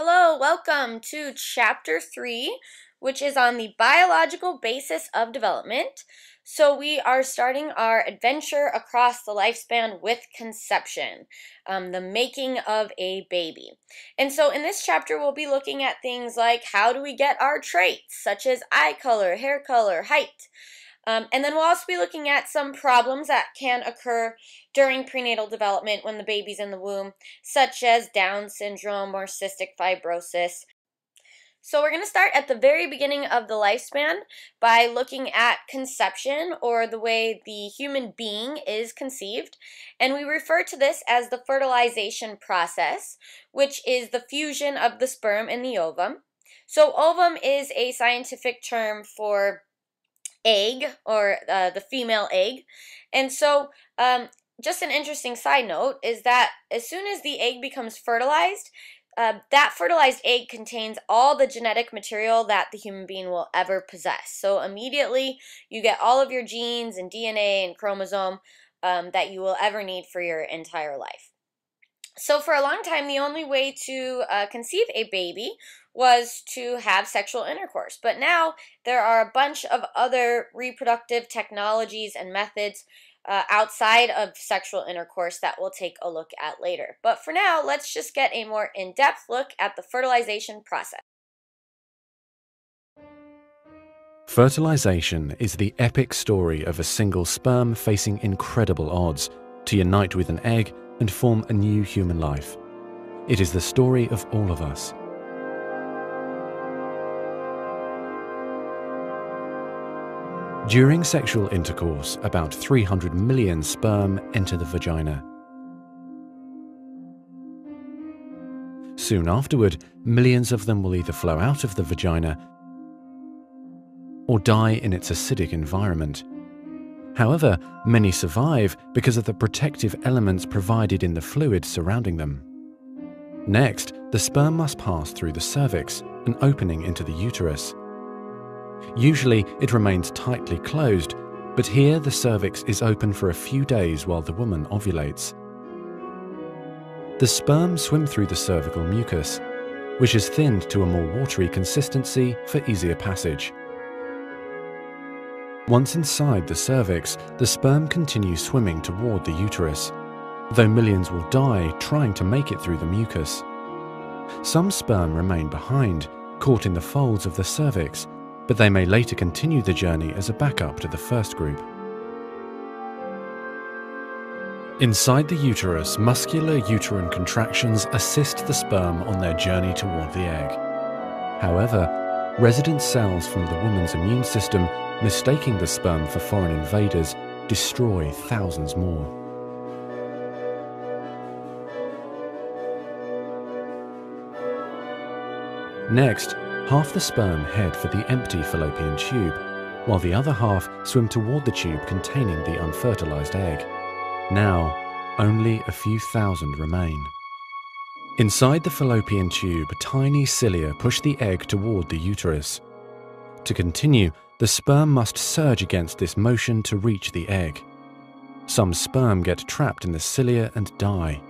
Hello, welcome to Chapter 3, which is on the biological basis of development. So we are starting our adventure across the lifespan with conception, the making of a baby. And so in this chapter, we'll be looking at things like how do we get our traits, such as eye color, hair color, height. And then we'll also be looking at some problems that can occur during prenatal development when the baby's in the womb, such as Down syndrome or cystic fibrosis. So we're going to start at the very beginning of the lifespan by looking at conception, or the way the human being is conceived. And we refer to this as the fertilization process, which is the fusion of the sperm and the ovum. So ovum is a scientific term for egg, or the female egg. And so just an interesting side note is that as soon as the egg becomes fertilized, that fertilized egg contains all the genetic material that the human being will ever possess. So immediately you get all of your genes and DNA and chromosome that you will ever need for your entire life. So for a long time, the only way to conceive a baby was to have sexual intercourse. But now there are a bunch of other reproductive technologies and methods outside of sexual intercourse that we'll take a look at later. But for now, let's just get a more in-depth look at the fertilization process. Fertilization is the epic story of a single sperm facing incredible odds to unite with an egg and form a new human life. It is the story of all of us. During sexual intercourse, about 300 million sperm enter the vagina. Soon afterward, millions of them will either flow out of the vagina or die in its acidic environment. However, many survive because of the protective elements provided in the fluid surrounding them. Next, the sperm must pass through the cervix, an opening into the uterus. Usually, it remains tightly closed, but here the cervix is open for a few days while the woman ovulates. The sperm swim through the cervical mucus, which is thinned to a more watery consistency for easier passage. Once inside the cervix, the sperm continues swimming toward the uterus, though millions will die trying to make it through the mucus. Some sperm remain behind, caught in the folds of the cervix, but they may later continue the journey as a backup to the first group. Inside the uterus, muscular uterine contractions assist the sperm on their journey toward the egg. However, resident cells from the woman's immune system, mistaking the sperm for foreign invaders, destroy thousands more. Next, half the sperm head for the empty fallopian tube, while the other half swim toward the tube containing the unfertilized egg. Now, only a few thousand remain. Inside the fallopian tube, tiny cilia push the egg toward the uterus. To continue, the sperm must surge against this motion to reach the egg. Some sperm get trapped in the cilia and die.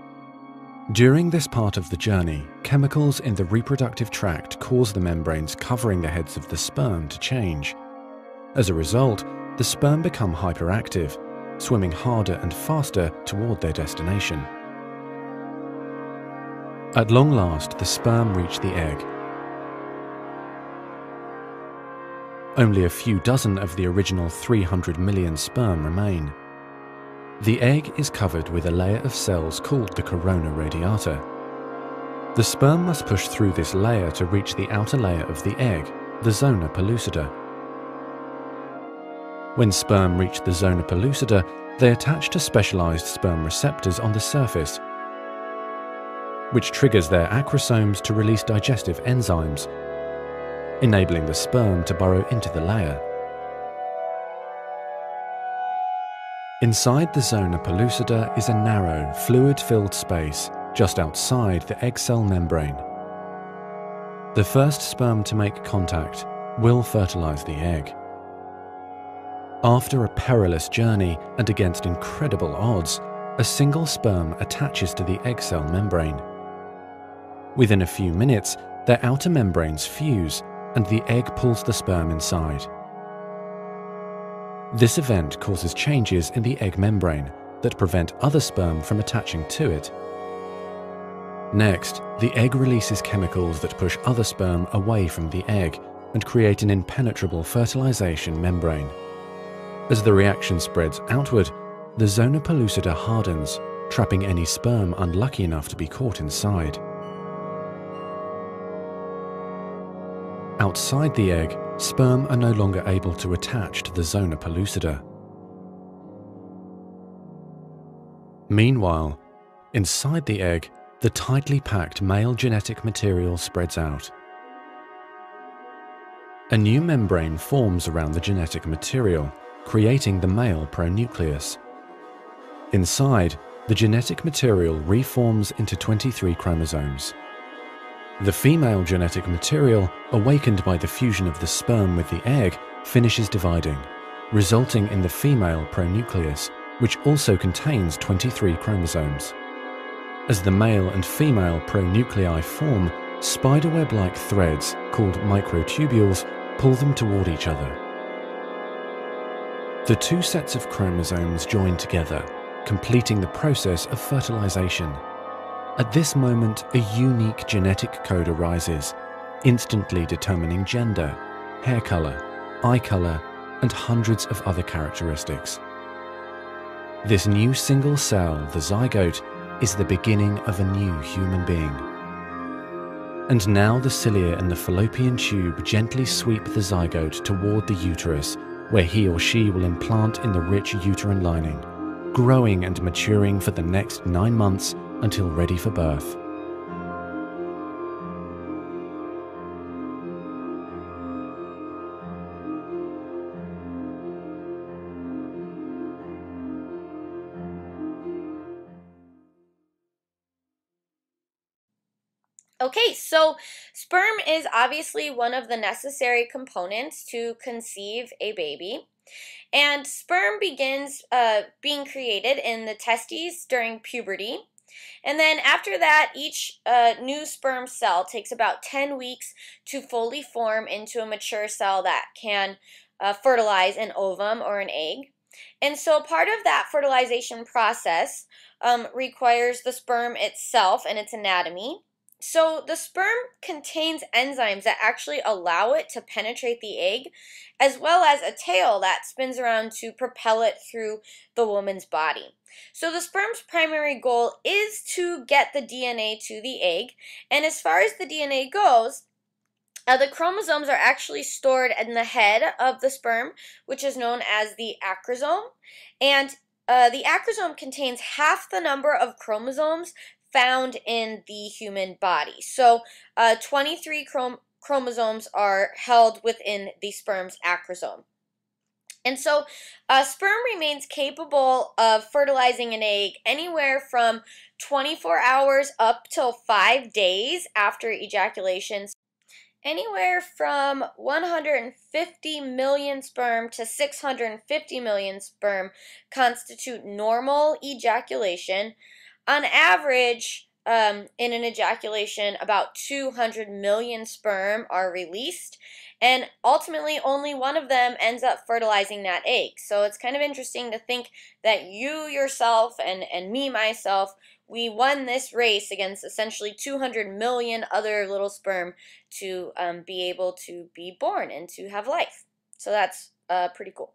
During this part of the journey, chemicals in the reproductive tract cause the membranes covering the heads of the sperm to change. As a result, the sperm become hyperactive, swimming harder and faster toward their destination. At long last, the sperm reach the egg. Only a few dozen of the original 300 million sperm remain. The egg is covered with a layer of cells called the corona radiata. The sperm must push through this layer to reach the outer layer of the egg, the zona pellucida. When sperm reach the zona pellucida, they attach to specialized sperm receptors on the surface, which triggers their acrosomes to release digestive enzymes, enabling the sperm to burrow into the layer. Inside the zona pellucida is a narrow, fluid-filled space just outside the egg cell membrane. The first sperm to make contact will fertilize the egg. After a perilous journey and against incredible odds, a single sperm attaches to the egg cell membrane. Within a few minutes, their outer membranes fuse and the egg pulls the sperm inside. This event causes changes in the egg membrane that prevent other sperm from attaching to it. Next, the egg releases chemicals that push other sperm away from the egg and create an impenetrable fertilization membrane. As the reaction spreads outward, the zona pellucida hardens, trapping any sperm unlucky enough to be caught inside. Outside the egg, sperm are no longer able to attach to the zona pellucida. Meanwhile, inside the egg, the tightly packed male genetic material spreads out. A new membrane forms around the genetic material, creating the male pronucleus. Inside, the genetic material reforms into 23 chromosomes. The female genetic material, awakened by the fusion of the sperm with the egg, finishes dividing, resulting in the female pronucleus, which also contains 23 chromosomes. As the male and female pronuclei form, spiderweb-like threads, called microtubules, pull them toward each other. The two sets of chromosomes join together, completing the process of fertilization. At this moment, a unique genetic code arises, instantly determining gender, hair color, eye color, and hundreds of other characteristics. This new single cell, the zygote, is the beginning of a new human being. And now the cilia in the fallopian tube gently sweep the zygote toward the uterus, where he or she will implant in the rich uterine lining, growing and maturing for the next 9 months until ready for birth. Okay, so sperm is obviously one of the necessary components to conceive a baby. And sperm begins being created in the testes during puberty. And then after that, each new sperm cell takes about 10 weeks to fully form into a mature cell that can fertilize an ovum or an egg. And so part of that fertilization process requires the sperm itself and its anatomy. So the sperm contains enzymes that actually allow it to penetrate the egg, as well as a tail that spins around to propel it through the woman's body. So the sperm's primary goal is to get the DNA to the egg, and as far as the DNA goes, the chromosomes are actually stored in the head of the sperm, which is known as the acrosome, and the acrosome contains half the number of chromosomes found in the human body. So 23 chromosomes are held within the sperm's acrosome. And so sperm remains capable of fertilizing an egg anywhere from 24 hours up till 5 days after ejaculation. Anywhere from 150 million sperm to 650 million sperm constitute normal ejaculation. On average, in an ejaculation, about 200 million sperm are released, and ultimately only one of them ends up fertilizing that egg. So it's kind of interesting to think that you yourself and me myself, we won this race against essentially 200 million other little sperm to be able to be born and to have life. So that's pretty cool.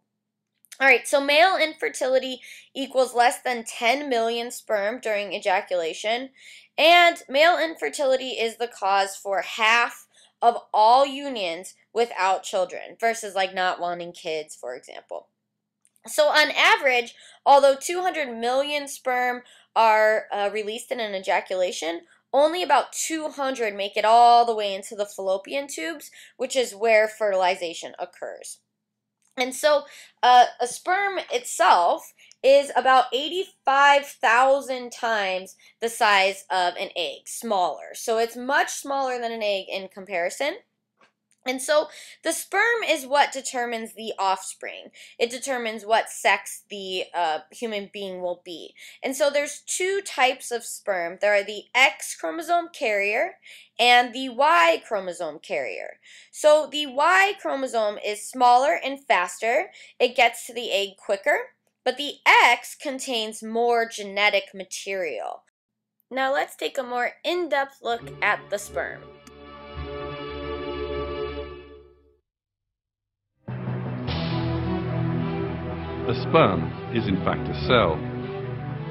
All right, so male infertility equals less than 10 million sperm during ejaculation, and male infertility is the cause for half of all unions without children versus like not wanting kids, for example. So on average, although 200 million sperm are released in an ejaculation, only about 200 make it all the way into the fallopian tubes, which is where fertilization occurs. And so a sperm itself is about 85,000 times the size of an egg, smaller. So it's much smaller than an egg in comparison. And so the sperm is what determines the offspring. It determines what sex the human being will be. And so there's two types of sperm. There are the X chromosome carrier and the Y chromosome carrier. So the Y chromosome is smaller and faster. It gets to the egg quicker. But the X contains more genetic material. Now let's take a more in-depth look at the sperm. A sperm is in fact a cell,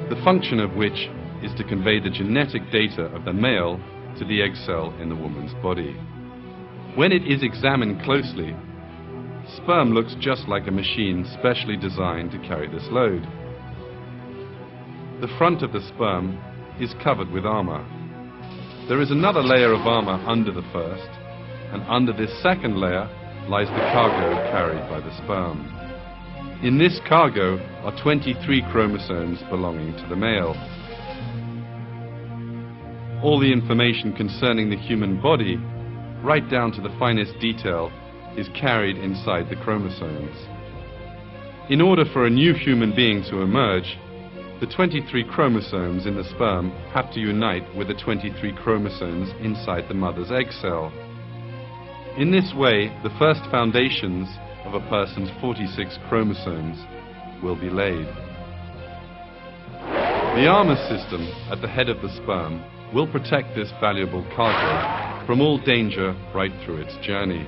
the function of which is to convey the genetic data of the male to the egg cell in the woman's body. When it is examined closely, sperm looks just like a machine specially designed to carry this load. The front of the sperm is covered with armor. There is another layer of armor under the first, and under this second layer lies the cargo carried by the sperm. In this cargo are 23 chromosomes belonging to the male. All the information concerning the human body, right down to the finest detail, is carried inside the chromosomes. In order for a new human being to emerge, the 23 chromosomes in the sperm have to unite with the 23 chromosomes inside the mother's egg cell. In this way, the first foundations of a person's 46 chromosomes will be laid. The armor system at the head of the sperm will protect this valuable cargo from all danger right through its journey.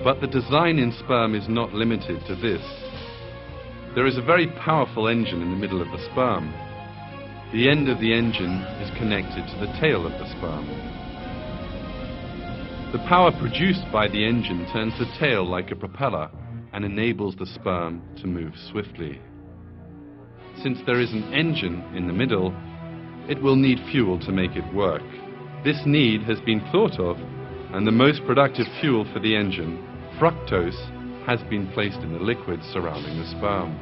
But the design in sperm is not limited to this. There is a very powerful engine in the middle of the sperm. The end of the engine is connected to the tail of the sperm. The power produced by the engine turns the tail like a propeller and enables the sperm to move swiftly. Since there is an engine in the middle, it will need fuel to make it work. This need has been thought of, and the most productive fuel for the engine, fructose, has been placed in the liquid surrounding the sperm.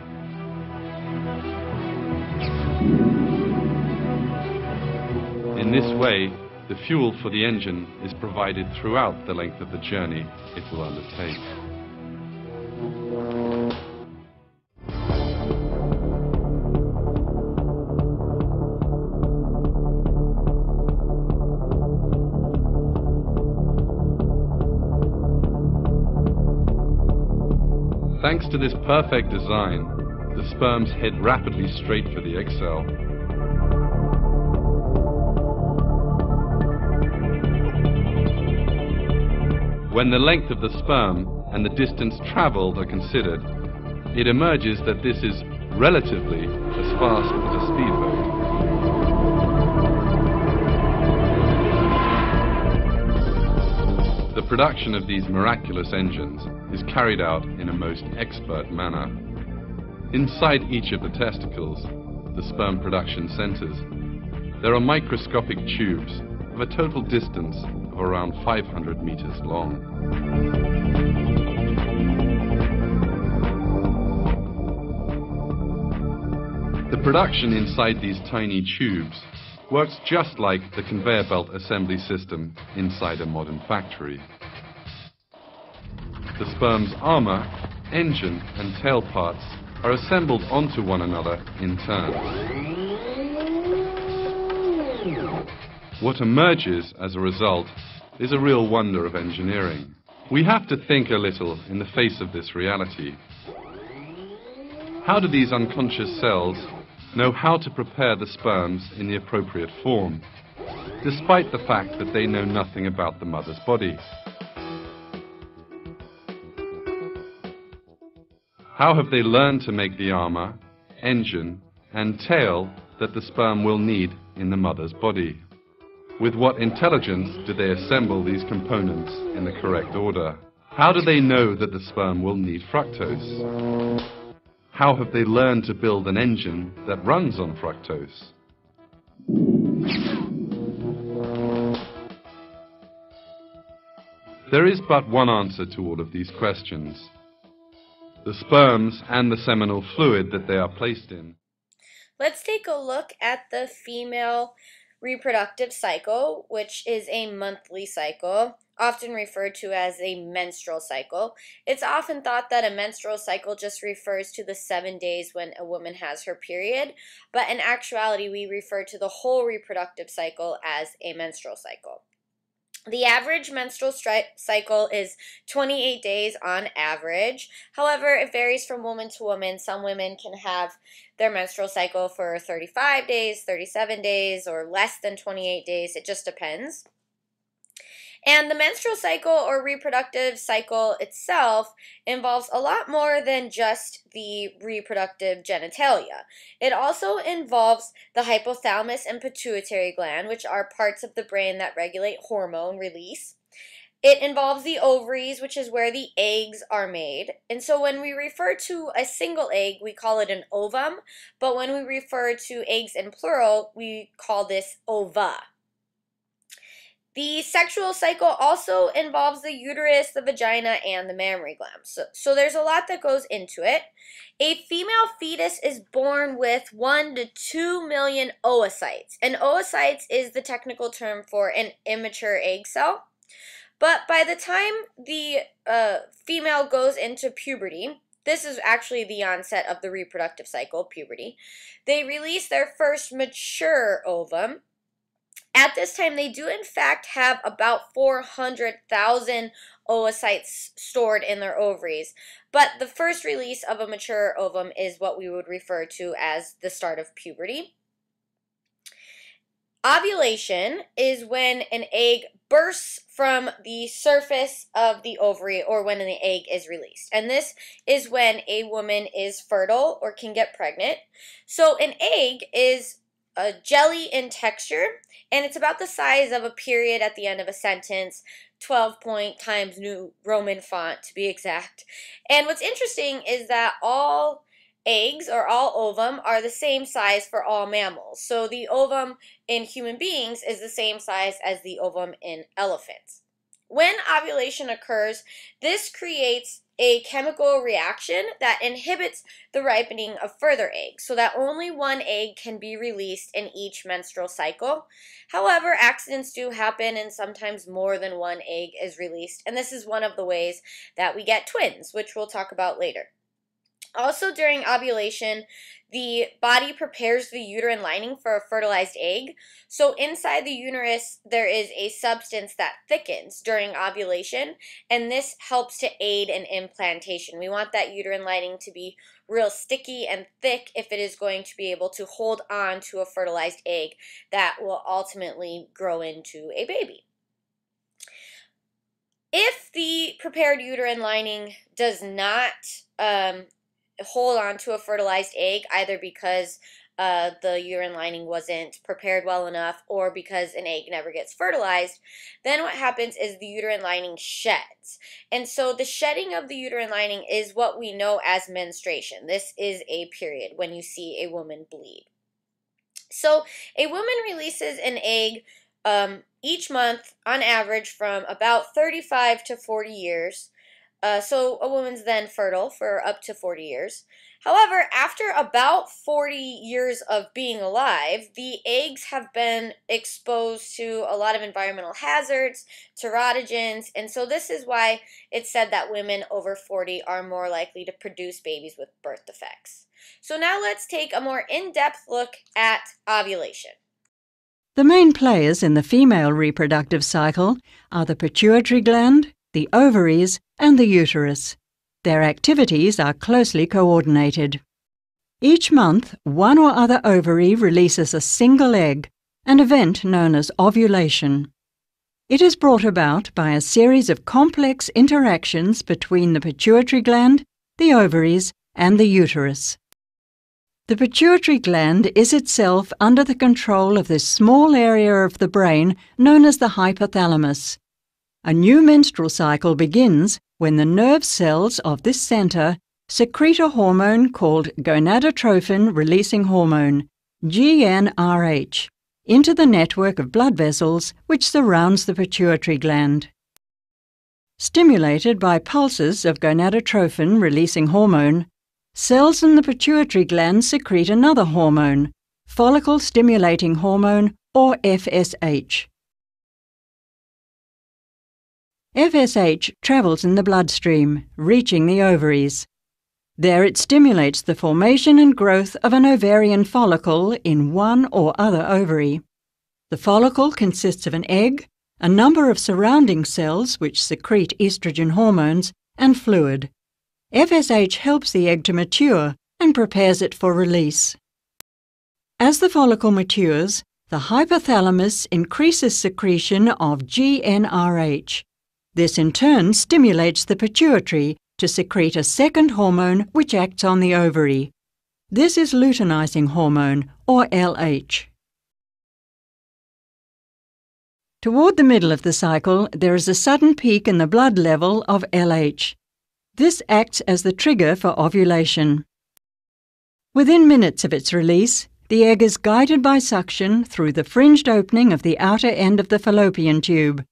In this way, the fuel for the engine is provided throughout the length of the journey it will undertake. Thanks to this perfect design, the sperms head rapidly straight for the egg cell. When the length of the sperm and the distance traveled are considered, it emerges that this is relatively as fast as a speedboat. The production of these miraculous engines is carried out in a most expert manner. Inside each of the testicles, the sperm production centers, there are microscopic tubes of a total distance of around 500 meters long. The production inside these tiny tubes works just like the conveyor belt assembly system inside a modern factory. The sperm's armor, engine, and tail parts are assembled onto one another in turn. What emerges as a result is a real wonder of engineering. We have to think a little in the face of this reality. How do these unconscious cells know how to prepare the sperms in the appropriate form, despite the fact that they know nothing about the mother's body? How have they learned to make the armor, engine, and tail that the sperm will need in the mother's body? With what intelligence do they assemble these components in the correct order? How do they know that the sperm will need fructose? How have they learned to build an engine that runs on fructose? There is but one answer to all of these questions: the sperms and the seminal fluid that they are placed in. Let's take a look at the female reproductive cycle, which is a monthly cycle, often referred to as a menstrual cycle. It's often thought that a menstrual cycle just refers to the 7 days when a woman has her period, but in actuality, we refer to the whole reproductive cycle as a menstrual cycle. The average menstrual cycle is 28 days on average. However, it varies from woman to woman. Some women can have their menstrual cycle for 35 days, 37 days, or less than 28 days. It just depends. And the menstrual cycle or reproductive cycle itself involves a lot more than just the reproductive genitalia. It also involves the hypothalamus and pituitary gland, which are parts of the brain that regulate hormone release. It involves the ovaries, which is where the eggs are made. And so when we refer to a single egg, we call it an ovum. But when we refer to eggs in plural, we call this ova. The sexual cycle also involves the uterus, the vagina, and the mammary glands. So there's a lot that goes into it. A female fetus is born with 1 to 2 million oocytes. And oocytes is the technical term for an immature egg cell. But by the time the female goes into puberty, this is actually the onset of the reproductive cycle, puberty, they release their first mature ovum. At this time, they do in fact have about 400,000 oocytes stored in their ovaries, but the first release of a mature ovum is what we would refer to as the start of puberty. Ovulation is when an egg bursts from the surface of the ovary or when the egg is released. And this is when a woman is fertile or can get pregnant. So an egg is a jelly in texture, and it's about the size of a period at the end of a sentence, 12-point times New Roman font to be exact. And what's interesting is that all eggs or all ovum are the same size for all mammals. So the ovum in human beings is the same size as the ovum in elephants. When ovulation occurs, this creates a chemical reaction that inhibits the ripening of further eggs so that only one egg can be released in each menstrual cycle. However, accidents do happen and sometimes more than one egg is released, and this is one of the ways that we get twins, which we'll talk about later. Also, during ovulation, the body prepares the uterine lining for a fertilized egg. So inside the uterus, there is a substance that thickens during ovulation, and this helps to aid in implantation. We want that uterine lining to be real sticky and thick if it is going to be able to hold on to a fertilized egg that will ultimately grow into a baby. If the prepared uterine lining does not hold on to a fertilized egg, either because the uterine lining wasn't prepared well enough or because an egg never gets fertilized, then what happens is the uterine lining sheds. And so the shedding of the uterine lining is what we know as menstruation. This is a period when you see a woman bleed. So a woman releases an egg each month on average from about 35 to 40 years. So a woman's then fertile for up to 40 years. However, after about 40 years of being alive, the eggs have been exposed to a lot of environmental hazards, teratogens, and so this is why it's said that women over 40 are more likely to produce babies with birth defects. So now let's take a more in-depth look at ovulation. The main players in the female reproductive cycle are the pituitary gland, the ovaries, and the uterus. Their activities are closely coordinated. Each month, one or other ovary releases a single egg, an event known as ovulation. It is brought about by a series of complex interactions between the pituitary gland, the ovaries, and the uterus. The pituitary gland is itself under the control of this small area of the brain known as the hypothalamus. A new menstrual cycle begins when the nerve cells of this center secrete a hormone called gonadotrophin-releasing hormone, GnRH, into the network of blood vessels which surrounds the pituitary gland. Stimulated by pulses of gonadotrophin-releasing hormone, cells in the pituitary gland secrete another hormone, follicle-stimulating hormone, or FSH. FSH travels in the bloodstream, reaching the ovaries. There it stimulates the formation and growth of an ovarian follicle in one or other ovary. The follicle consists of an egg, a number of surrounding cells which secrete estrogen hormones, and fluid. FSH helps the egg to mature and prepares it for release. As the follicle matures, the hypothalamus increases secretion of GnRH. This in turn stimulates the pituitary to secrete a second hormone which acts on the ovary. This is luteinizing hormone, or LH. Toward the middle of the cycle, there is a sudden peak in the blood level of LH. This acts as the trigger for ovulation. Within minutes of its release, the egg is guided by suction through the fringed opening of the outer end of the fallopian tube,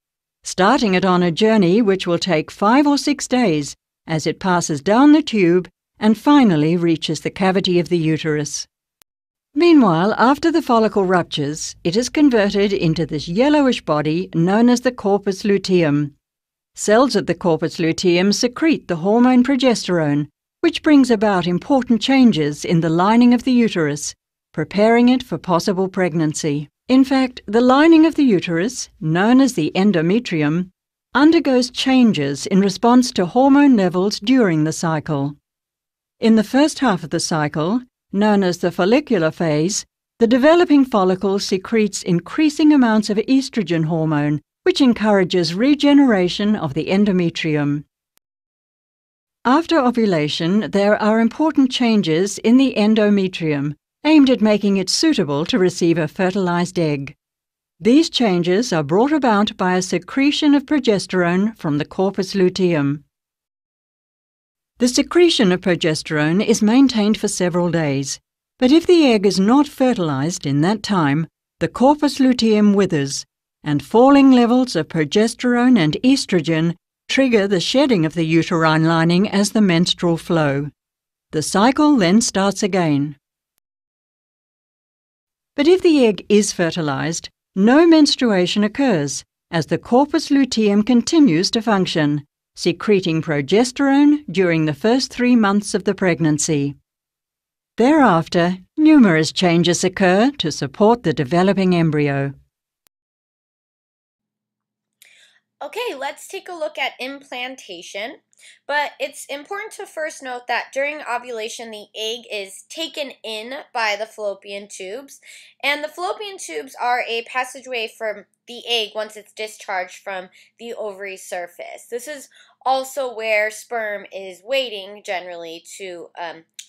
starting it on a journey which will take 5 or 6 days as it passes down the tube and finally reaches the cavity of the uterus. Meanwhile, after the follicle ruptures, it is converted into this yellowish body known as the corpus luteum. Cells at the corpus luteum secrete the hormone progesterone, which brings about important changes in the lining of the uterus, preparing it for possible pregnancy. In fact, the lining of the uterus, known as the endometrium, undergoes changes in response to hormone levels during the cycle. In the first half of the cycle, known as the follicular phase, the developing follicle secretes increasing amounts of estrogen hormone, which encourages regeneration of the endometrium. After ovulation, there are important changes in the endometrium, aimed at making it suitable to receive a fertilized egg. These changes are brought about by a secretion of progesterone from the corpus luteum. The secretion of progesterone is maintained for several days, but if the egg is not fertilized in that time, the corpus luteum withers, and falling levels of progesterone and estrogen trigger the shedding of the uterine lining as the menstrual flow. The cycle then starts again. But if the egg is fertilized, no menstruation occurs, as the corpus luteum continues to function, secreting progesterone during the first 3 months of the pregnancy. Thereafter, numerous changes occur to support the developing embryo. Okay, let's take a look at implantation. But it's important to first note that during ovulation, the egg is taken in by the fallopian tubes, and the fallopian tubes are a passageway from the egg once it's discharged from the ovary surface. This is also where sperm is waiting generally to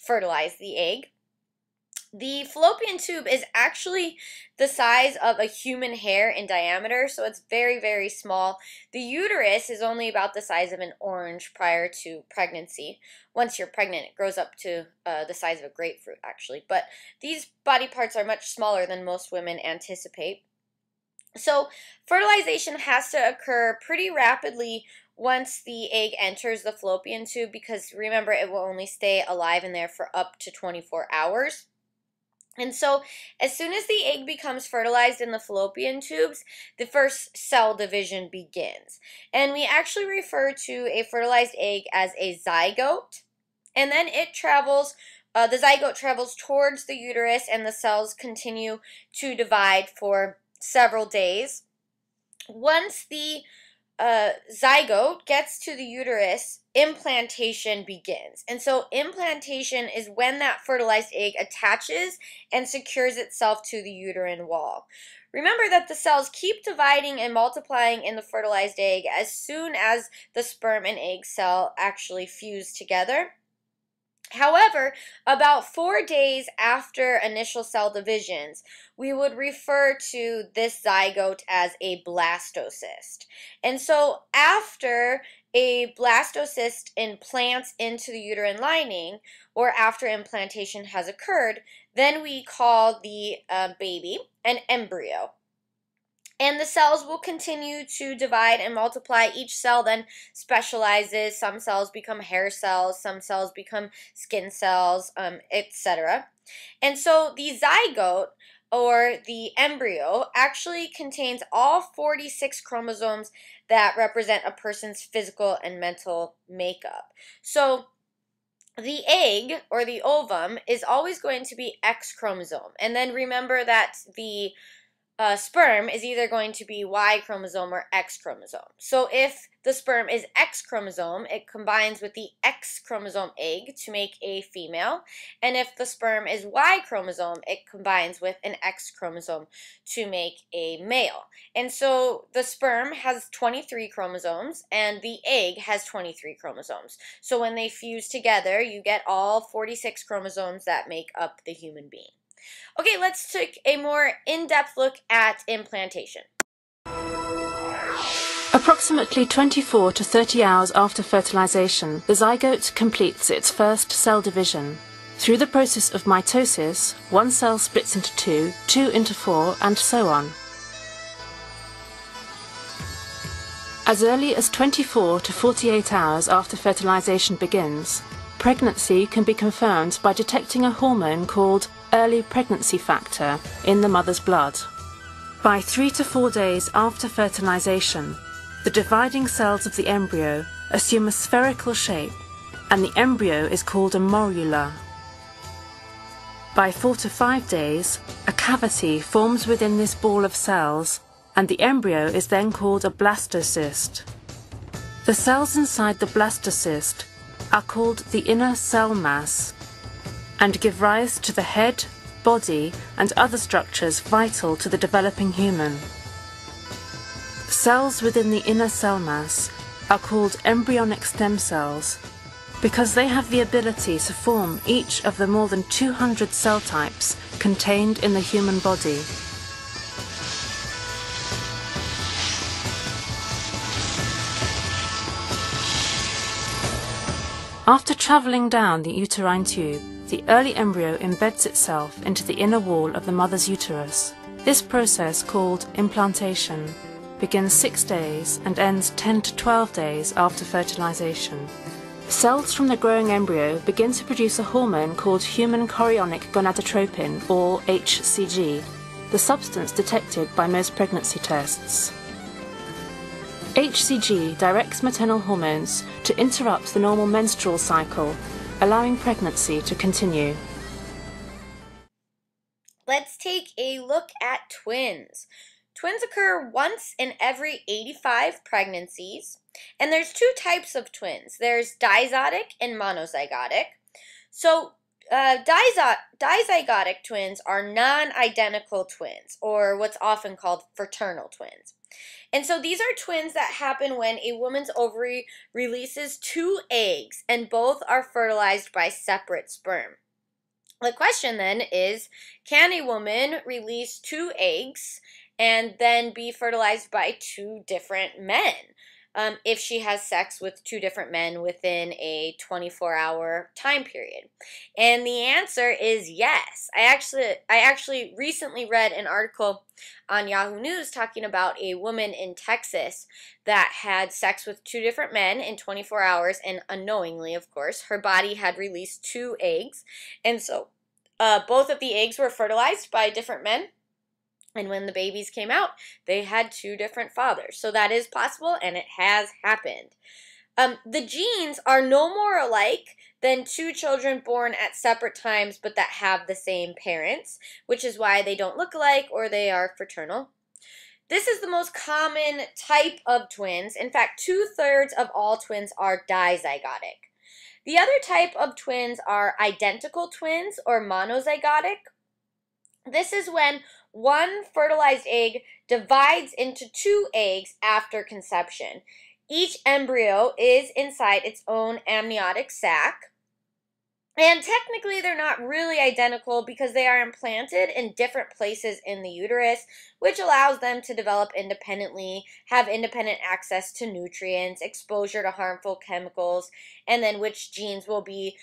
fertilize the egg. The fallopian tube is actually the size of a human hair in diameter, so it's very, very small. The uterus is only about the size of an orange prior to pregnancy. Once you're pregnant, it grows up to the size of a grapefruit, actually. But these body parts are much smaller than most women anticipate. So fertilization has to occur pretty rapidly once the egg enters the fallopian tube, because remember, it will only stay alive in there for up to 24 hours. And so, as soon as the egg becomes fertilized in the fallopian tubes, the first cell division begins. And we actually refer to a fertilized egg as a zygote. And then it travels, the zygote travels towards the uterus, and the cells continue to divide for several days. Once the zygote gets to the uterus, implantation begins. And so implantation is when that fertilized egg attaches and secures itself to the uterine wall. Remember that the cells keep dividing and multiplying in the fertilized egg as soon as the sperm and egg cell actually fuse together. However, about 4 days after initial cell divisions, we would refer to this zygote as a blastocyst. And so after a blastocyst implants into the uterine lining, or after implantation has occurred, then we call the baby an embryo. And the cells will continue to divide and multiply. Each cell then specializes. Some cells become hair cells, some cells become skin cells, etc. And so the zygote or the embryo, actually contains all 46 chromosomes that represent a person's physical and mental makeup. So the egg, or the ovum, is always going to be X chromosome. And then remember that the sperm is either going to be Y chromosome or X chromosome. So if the sperm is X chromosome, it combines with the X chromosome egg to make a female. And if the sperm is Y chromosome, it combines with an X chromosome to make a male. And so the sperm has 23 chromosomes and the egg has 23 chromosomes. So when they fuse together, you get all 46 chromosomes that make up the human being. Okay, let's take a more in-depth look at implantation. Approximately 24 to 30 hours after fertilization, the zygote completes its first cell division. Through the process of mitosis, one cell splits into two, two into four, and so on. As early as 24 to 48 hours after fertilization begins, pregnancy can be confirmed by detecting a hormone called early pregnancy factor in the mother's blood. By 3 to 4 days after fertilization, the dividing cells of the embryo assume a spherical shape, and the embryo is called a morula. By 4 to 5 days, a cavity forms within this ball of cells, and the embryo is then called a blastocyst. The cells inside the blastocyst are called the inner cell mass and give rise to the head, body, and other structures vital to the developing human. Cells within the inner cell mass are called embryonic stem cells because they have the ability to form each of the more than 200 cell types contained in the human body. After travelling down the uterine tube, the early embryo embeds itself into the inner wall of the mother's uterus. This process, called implantation, begins 6 days and ends 10 to 12 days after fertilization. Cells from the growing embryo begin to produce a hormone called human chorionic gonadotropin, or HCG, the substance detected by most pregnancy tests. HCG directs maternal hormones to interrupt the normal menstrual cycle, allowing pregnancy to continue. Let's take a look at twins. Twins occur once in every 85 pregnancies, and there's two types of twins. There's dizygotic and monozygotic. So dizygotic twins are non-identical twins, or what's often called fraternal twins. And so these are twins that happen when a woman's ovary releases 2 eggs and both are fertilized by separate sperm. The question then is, can a woman release 2 eggs and then be fertilized by 2 different men if she has sex with 2 different men within a 24-hour time period? And the answer is yes. I actually recently read an article on Yahoo News talking about a woman in Texas that had sex with 2 different men in 24 hours, and unknowingly, of course, her body had released 2 eggs, and so both of the eggs were fertilized by different men. And when the babies came out, they had 2 different fathers. So that is possible, and it has happened. The genes are no more alike than 2 children born at separate times but that have the same parents, which is why they don't look alike or they are fraternal. This is the most common type of twins. In fact, 2/3 of all twins are dizygotic. The other type of twins are identical twins or monozygotic. This is when one fertilized egg divides into 2 eggs after conception. Each embryo is inside its own amniotic sac. And technically they're not really identical because they are implanted in different places in the uterus, which allows them to develop independently, have independent access to nutrients, exposure to harmful chemicals, and then which genes will be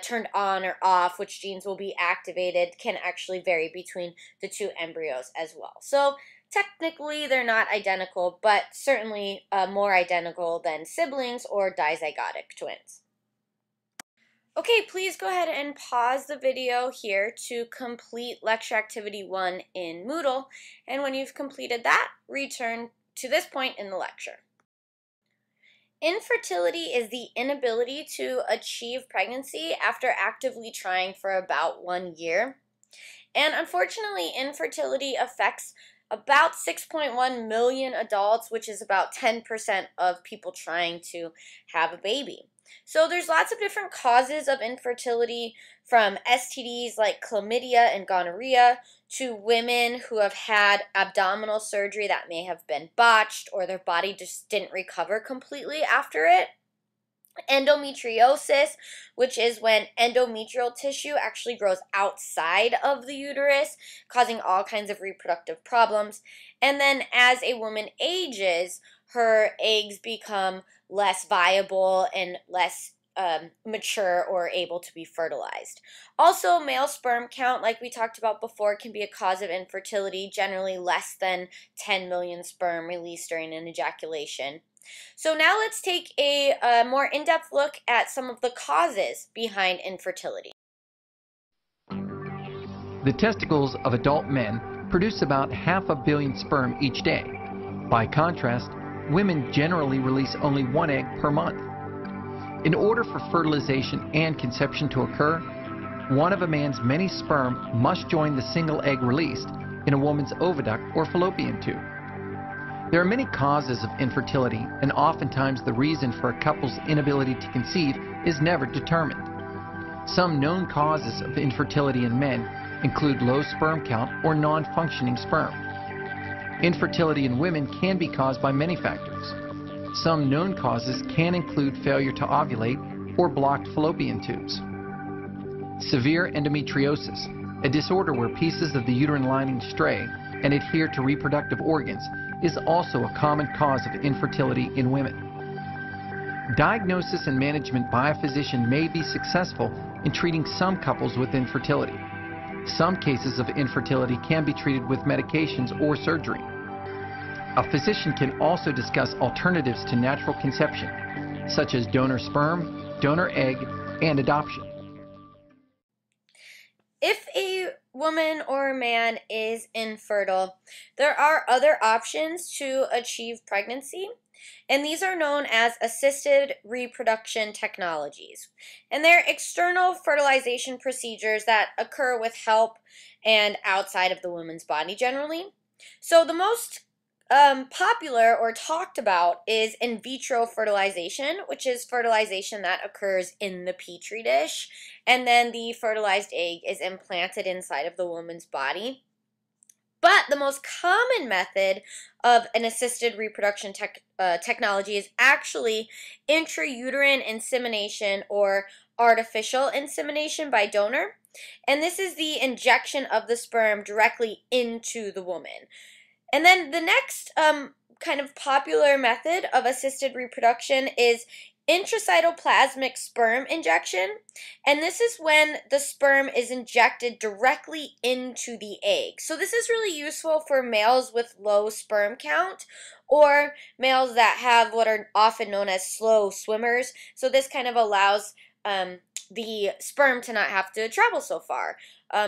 turned on or off, which genes will be activated, can actually vary between the 2 embryos as well. So technically they're not identical, but certainly more identical than siblings or dizygotic twins. Okay, please go ahead and pause the video here to complete lecture activity 1 in Moodle, and when you've completed that, return to this point in the lecture. Infertility is the inability to achieve pregnancy after actively trying for about 1 year. And unfortunately, infertility affects about 6.1 million adults, which is about 10% of people trying to have a baby. So there's lots of different causes of infertility, from STDs like chlamydia and gonorrhea to women who have had abdominal surgery that may have been botched or their body just didn't recover completely after it. Endometriosis, which is when endometrial tissue actually grows outside of the uterus, causing all kinds of reproductive problems. And then as a woman ages, her eggs become less viable and less mature or able to be fertilized. Also, male sperm count, like we talked about before, can be a cause of infertility, generally less than 10 million sperm released during an ejaculation. So now let's take a more in-depth look at some of the causes behind infertility. The testicles of adult men produce about 500 million sperm each day. By contrast, women generally release only 1 egg per month. In order for fertilization and conception to occur, one of a man's many sperm must join the single egg released in a woman's oviduct or fallopian tube. There are many causes of infertility, and oftentimes the reason for a couple's inability to conceive is never determined. Some known causes of infertility in men include low sperm count or non-functioning sperm. Infertility in women can be caused by many factors. Some known causes can include failure to ovulate or blocked fallopian tubes. Severe endometriosis, a disorder where pieces of the uterine lining stray and adhere to reproductive organs, is also a common cause of infertility in women. Diagnosis and management by a physician may be successful in treating some couples with infertility. Some cases of infertility can be treated with medications or surgery. A physician can also discuss alternatives to natural conception, such as donor sperm, donor egg, and adoption. If a woman or a man is infertile, there are other options to achieve pregnancy, and these are known as assisted reproduction technologies. And they're external fertilization procedures that occur with help and outside of the woman's body generally. So the most popular or talked about is in vitro fertilization, which is fertilization that occurs in the petri dish, and then the fertilized egg is implanted inside of the woman's body. But the most common method of an assisted reproduction technology is actually intrauterine insemination or artificial insemination by donor, and this is the injection of the sperm directly into the woman. And then the next kind of popular method of assisted reproduction is intracytoplasmic sperm injection, and this is when the sperm is injected directly into the egg. So this is really useful for males with low sperm count or males that have what are often known as slow swimmers. So this kind of allows the sperm to not have to travel so far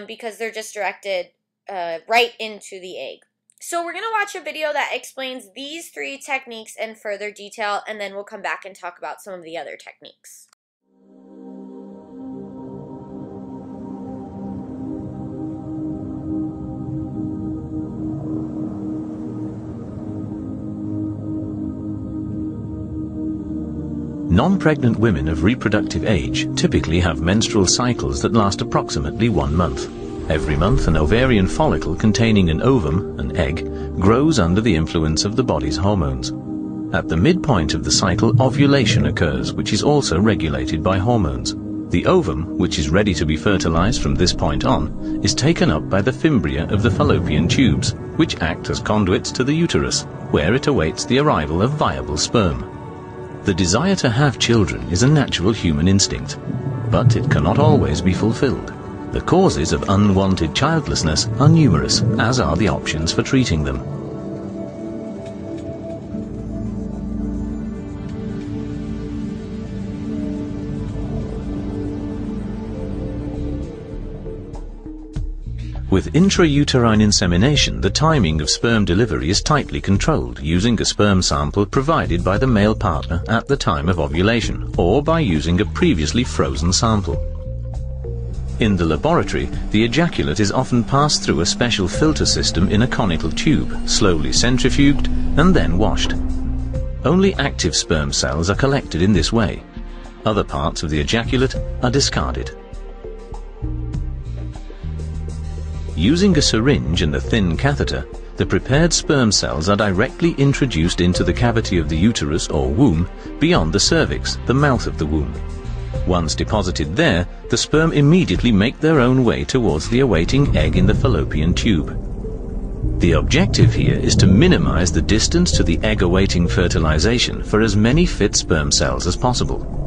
because they're just directed right into the egg. So we're going to watch a video that explains these 3 techniques in further detail, and then we'll come back and talk about some of the other techniques. Non-pregnant women of reproductive age typically have menstrual cycles that last approximately 1 month. Every month, an ovarian follicle containing an ovum, an egg, grows under the influence of the body's hormones. At the midpoint of the cycle, ovulation occurs, which is also regulated by hormones. The ovum, which is ready to be fertilized from this point on, is taken up by the fimbria of the fallopian tubes, which act as conduits to the uterus, where it awaits the arrival of viable sperm. The desire to have children is a natural human instinct, but it cannot always be fulfilled. The causes of unwanted childlessness are numerous, as are the options for treating them. With intrauterine insemination, the timing of sperm delivery is tightly controlled using a sperm sample provided by the male partner at the time of ovulation, or by using a previously frozen sample. In the laboratory, the ejaculate is often passed through a special filter system in a conical tube, slowly centrifuged and then washed. Only active sperm cells are collected in this way. Other parts of the ejaculate are discarded. Using a syringe and a thin catheter, the prepared sperm cells are directly introduced into the cavity of the uterus or womb beyond the cervix, the mouth of the womb. Once deposited there, the sperm immediately make their own way towards the awaiting egg in the fallopian tube. The objective here is to minimize the distance to the egg awaiting fertilization for as many fit sperm cells as possible.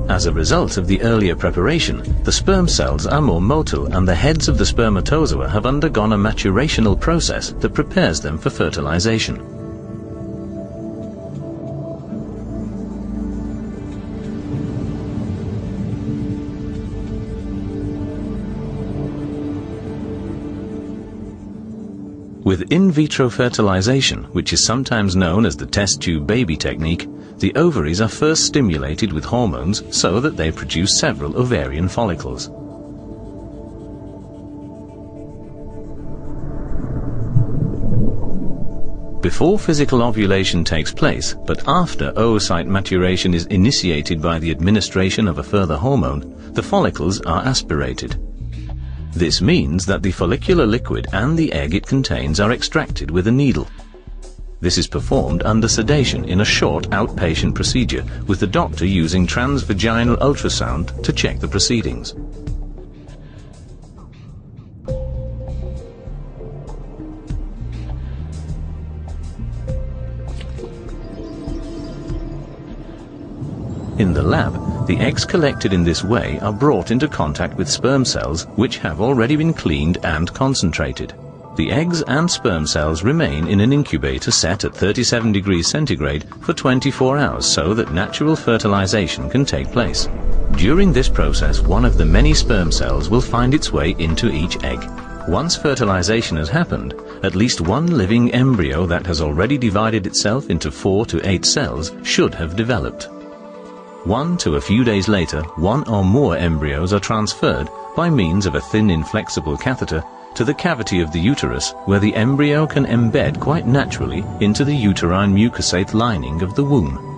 As a result of the earlier preparation, the sperm cells are more motile and the heads of the spermatozoa have undergone a maturational process that prepares them for fertilization. With in vitro fertilization, which is sometimes known as the test tube baby technique, the ovaries are first stimulated with hormones so that they produce several ovarian follicles. Before physical ovulation takes place, but after oocyte maturation is initiated by the administration of a further hormone, the follicles are aspirated. This means that the follicular liquid and the egg it contains are extracted with a needle. This is performed under sedation in a short outpatient procedure, with the doctor using transvaginal ultrasound to check the proceedings. In the lab, the eggs collected in this way are brought into contact with sperm cells which have already been cleaned and concentrated. The eggs and sperm cells remain in an incubator set at 37 degrees centigrade for 24 hours so that natural fertilization can take place. During this process, one of the many sperm cells will find its way into each egg. Once fertilization has happened, at least one living embryo that has already divided itself into 4 to 8 cells should have developed. 1 to a few days later, one or more embryos are transferred by means of a thin inflexible catheter to the cavity of the uterus, where the embryo can embed quite naturally into the uterine mucosate lining of the womb.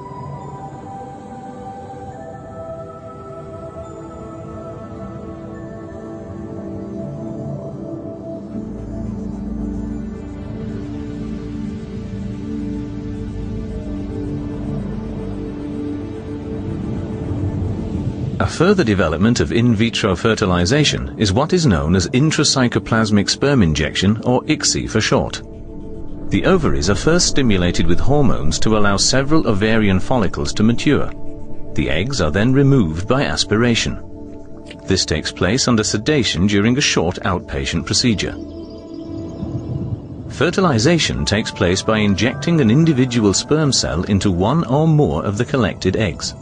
A further development of in vitro fertilization is what is known as intracytoplasmic sperm injection, or ICSI for short. The ovaries are first stimulated with hormones to allow several ovarian follicles to mature. The eggs are then removed by aspiration. This takes place under sedation during a short outpatient procedure. Fertilization takes place by injecting an individual sperm cell into one or more of the collected eggs.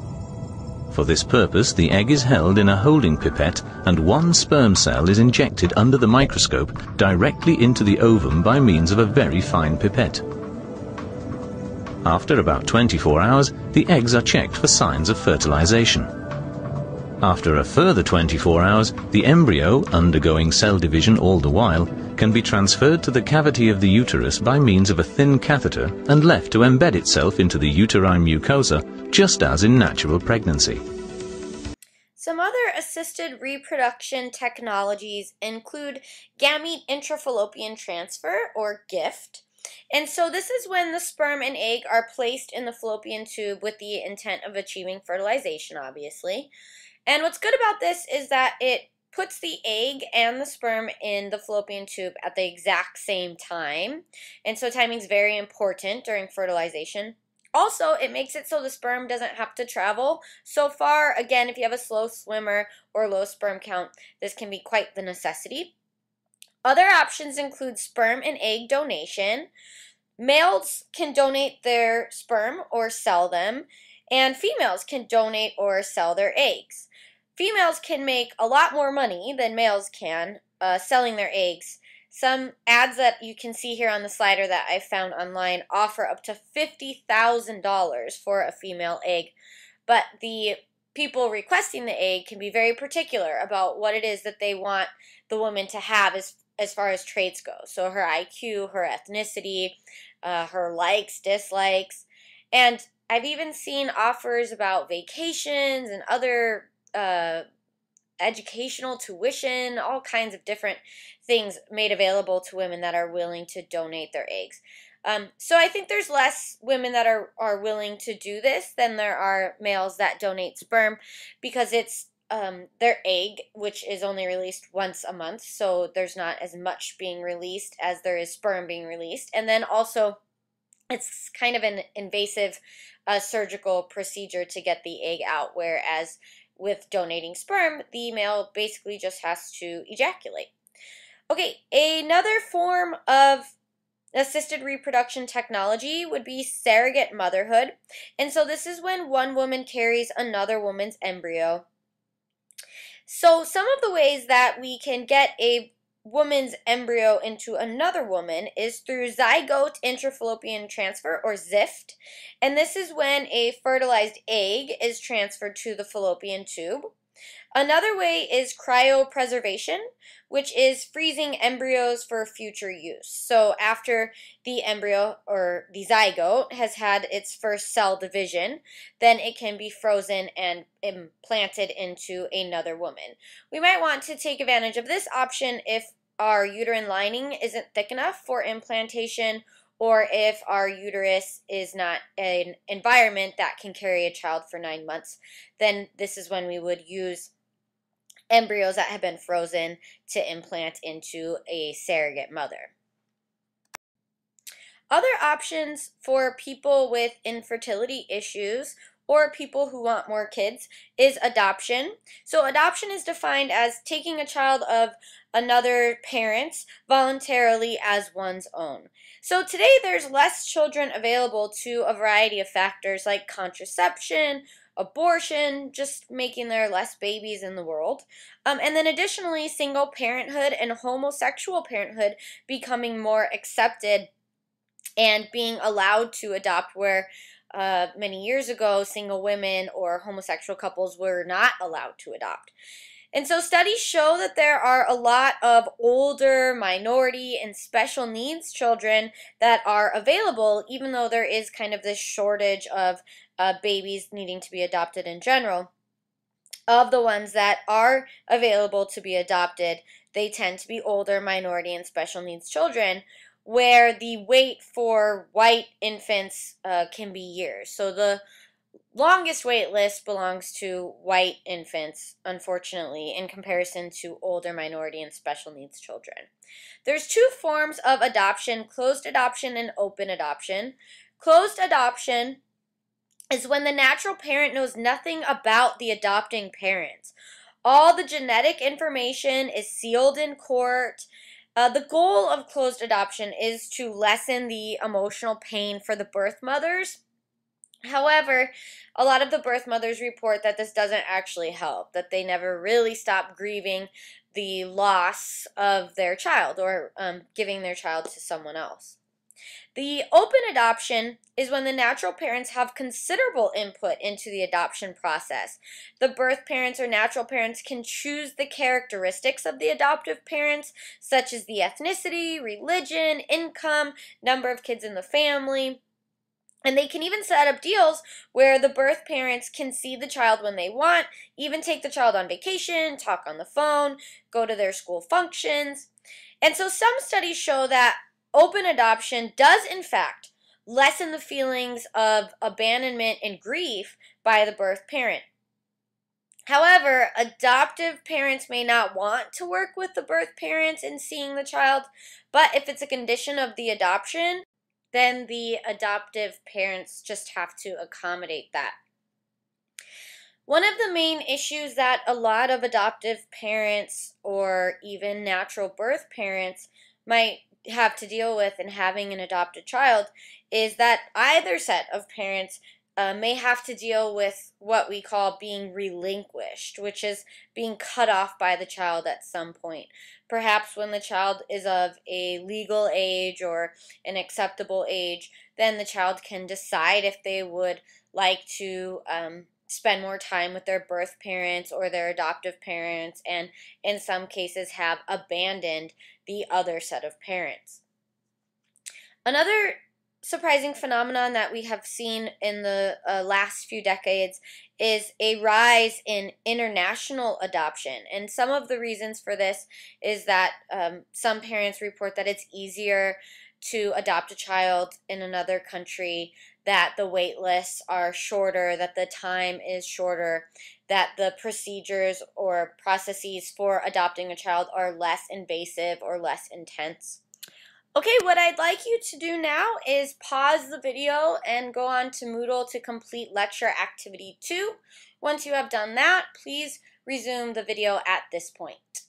For this purpose, the egg is held in a holding pipette and one sperm cell is injected under the microscope directly into the ovum by means of a very fine pipette. After about 24 hours, the eggs are checked for signs of fertilization. After a further 24 hours, the embryo, undergoing cell division all the while, can be transferred to the cavity of the uterus by means of a thin catheter and left to embed itself into the uterine mucosa, just as in natural pregnancy. Some other assisted reproduction technologies include gamete intrafallopian transfer, or GIFT. And so this is when the sperm and egg are placed in the fallopian tube with the intent of achieving fertilization, obviously. And what's good about this is that it puts the egg and the sperm in the fallopian tube at the exact same time. And so timing is very important during fertilization. Also, it makes it so the sperm doesn't have to travel so far. Again, if you have a slow swimmer or low sperm count, this can be quite the necessity. Other options include sperm and egg donation. Males can donate their sperm or sell them, and females can donate or sell their eggs. Females can make a lot more money than males can selling their eggs. Some ads that you can see here on the slider that I found online offer up to $50,000 for a female egg, but the people requesting the egg can be very particular about what it is that they want the woman to have as far as traits go. So her IQ, her ethnicity, her likes, dislikes, and I've even seen offers about vacations and other educational tuition, all kinds of different things made available to women that are willing to donate their eggs. So I think there's less women that are willing to do this than there are males that donate sperm, because it's their egg, which is only released once a month, so there's not as much being released as there is sperm being released. And then also, it's kind of an invasive surgical procedure to get the egg out, whereas with donating sperm, the male basically just has to ejaculate. Okay, another form of assisted reproduction technology would be surrogate motherhood. And so this is when one woman carries another woman's embryo. So some of the ways that we can get a woman's embryo into another woman is through zygote intrafallopian transfer, or ZIFT, and this is when a fertilized egg is transferred to the fallopian tube. Another way is cryopreservation, which is freezing embryos for future use. So after the embryo or the zygote has had its first cell division, then it can be frozen and implanted into another woman. We might want to take advantage of this option if our uterine lining isn't thick enough for implantation, or if our uterus is not an environment that can carry a child for 9 months. Then this is when we would use embryos that have been frozen to implant into a surrogate mother. Other options for people with infertility issues or people who want more kids is adoption. So adoption is defined as taking a child of another parent voluntarily as one's own. So today there's less children available to a variety of factors like contraception, abortion, just making there less babies in the world. And then additionally, single parenthood and homosexual parenthood becoming more accepted and being allowed to adopt, where many years ago single women or homosexual couples were not allowed to adopt. And so studies show that there are a lot of older, minority, and special needs children that are available, even though there is kind of this shortage of babies needing to be adopted in general. Of the ones that are available to be adopted, they tend to be older, minority, and special needs children, where the wait for white infants can be years. So the longest wait list belongs to white infants, unfortunately, in comparison to older, minority, and special needs children. There's two forms of adoption: closed adoption and open adoption. Closed adoption is when the natural parent knows nothing about the adopting parent. All the genetic information is sealed in court. The goal of closed adoption is to lessen the emotional pain for the birth mothers. However, a lot of the birth mothers report that this doesn't actually help, that they never really stop grieving the loss of their child or giving their child to someone else. The open adoption is when the natural parents have considerable input into the adoption process. The birth parents or natural parents can choose the characteristics of the adoptive parents, such as the ethnicity, religion, income, number of kids in the family. And they can even set up deals where the birth parents can see the child when they want, even take the child on vacation, talk on the phone, go to their school functions. And so some studies show that open adoption does, in fact, lessen the feelings of abandonment and grief by the birth parent. However, adoptive parents may not want to work with the birth parents in seeing the child, but if it's a condition of the adoption, then the adoptive parents just have to accommodate that. One of the main issues that a lot of adoptive parents or even natural birth parents might have to deal with in having an adopted child is that either set of parents may have to deal with what we call being relinquished, which is being cut off by the child at some point. Perhaps when the child is of a legal age or an acceptable age, then the child can decide if they would like to spend more time with their birth parents or their adoptive parents, and in some cases have abandoned the other set of parents. Another surprising phenomenon that we have seen in the last few decades is a rise in international adoption. And some of the reasons for this is that some parents report that it's easier to adopt a child in another country, that the wait lists are shorter, that the time is shorter, that the procedures or processes for adopting a child are less invasive or less intense. Okay, what I'd like you to do now is pause the video and go on to Moodle to complete lecture activity 2. Once you have done that, please resume the video at this point.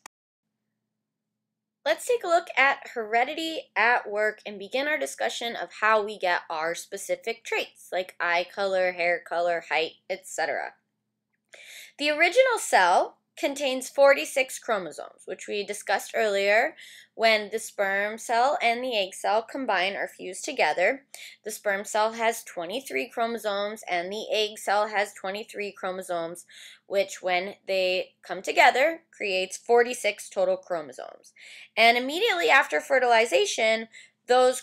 Let's take a look at heredity at work and begin our discussion of how we get our specific traits, like eye color, hair color, height, etc. The original cell contains 46 chromosomes, which we discussed earlier. When the sperm cell and the egg cell combine or fuse together, the sperm cell has 23 chromosomes and the egg cell has 23 chromosomes, which when they come together creates 46 total chromosomes. And immediately after fertilization, those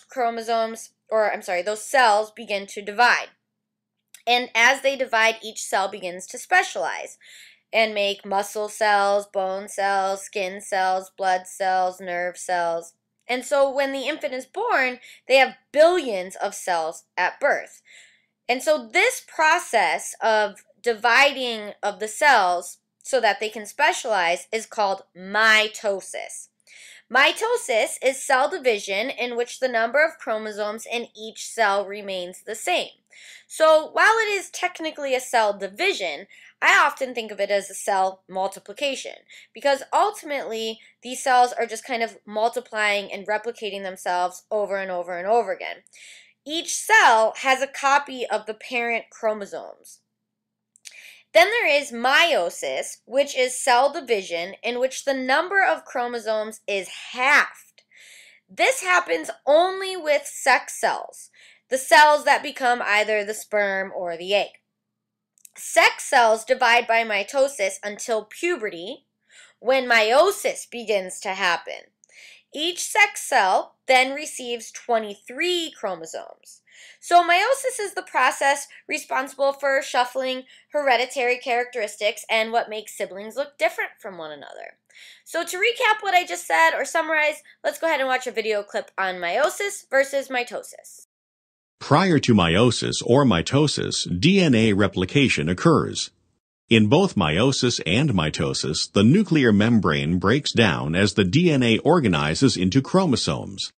cells begin to divide. And as they divide, each cell begins to specialize and make muscle cells, bone cells, skin cells, blood cells, nerve cells. And so when the infant is born, they have billions of cells at birth. And so this process of dividing of the cells so that they can specialize is called mitosis. Mitosis is cell division in which the number of chromosomes in each cell remains the same. So while it is technically a cell division, I often think of it as a cell multiplication, because ultimately these cells are just kind of multiplying and replicating themselves over and over and over again. Each cell has a copy of the parent chromosomes. Then there is meiosis, which is cell division in which the number of chromosomes is halved. This happens only with sex cells, the cells that become either the sperm or the egg. Sex cells divide by mitosis until puberty, when meiosis begins to happen. Each sex cell then receives 23 chromosomes. So meiosis is the process responsible for shuffling hereditary characteristics and what makes siblings look different from one another. So to recap what I just said or summarize, let's go ahead and watch a video clip on meiosis versus mitosis. Prior to meiosis or mitosis, DNA replication occurs. In both meiosis and mitosis, the nuclear membrane breaks down as the DNA organizes into chromosomes.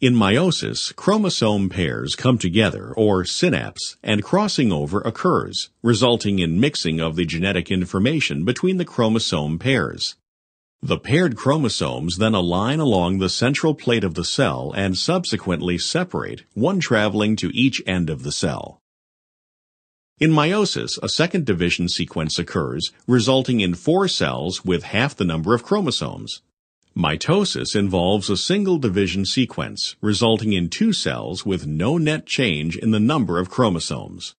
In meiosis, chromosome pairs come together, or synapse, and crossing over occurs, resulting in mixing of the genetic information between the chromosome pairs. The paired chromosomes then align along the central plate of the cell and subsequently separate, one traveling to each end of the cell. In meiosis, a second division sequence occurs, resulting in 4 cells with half the number of chromosomes. Mitosis involves a single division sequence, resulting in 2 cells with no net change in the number of chromosomes.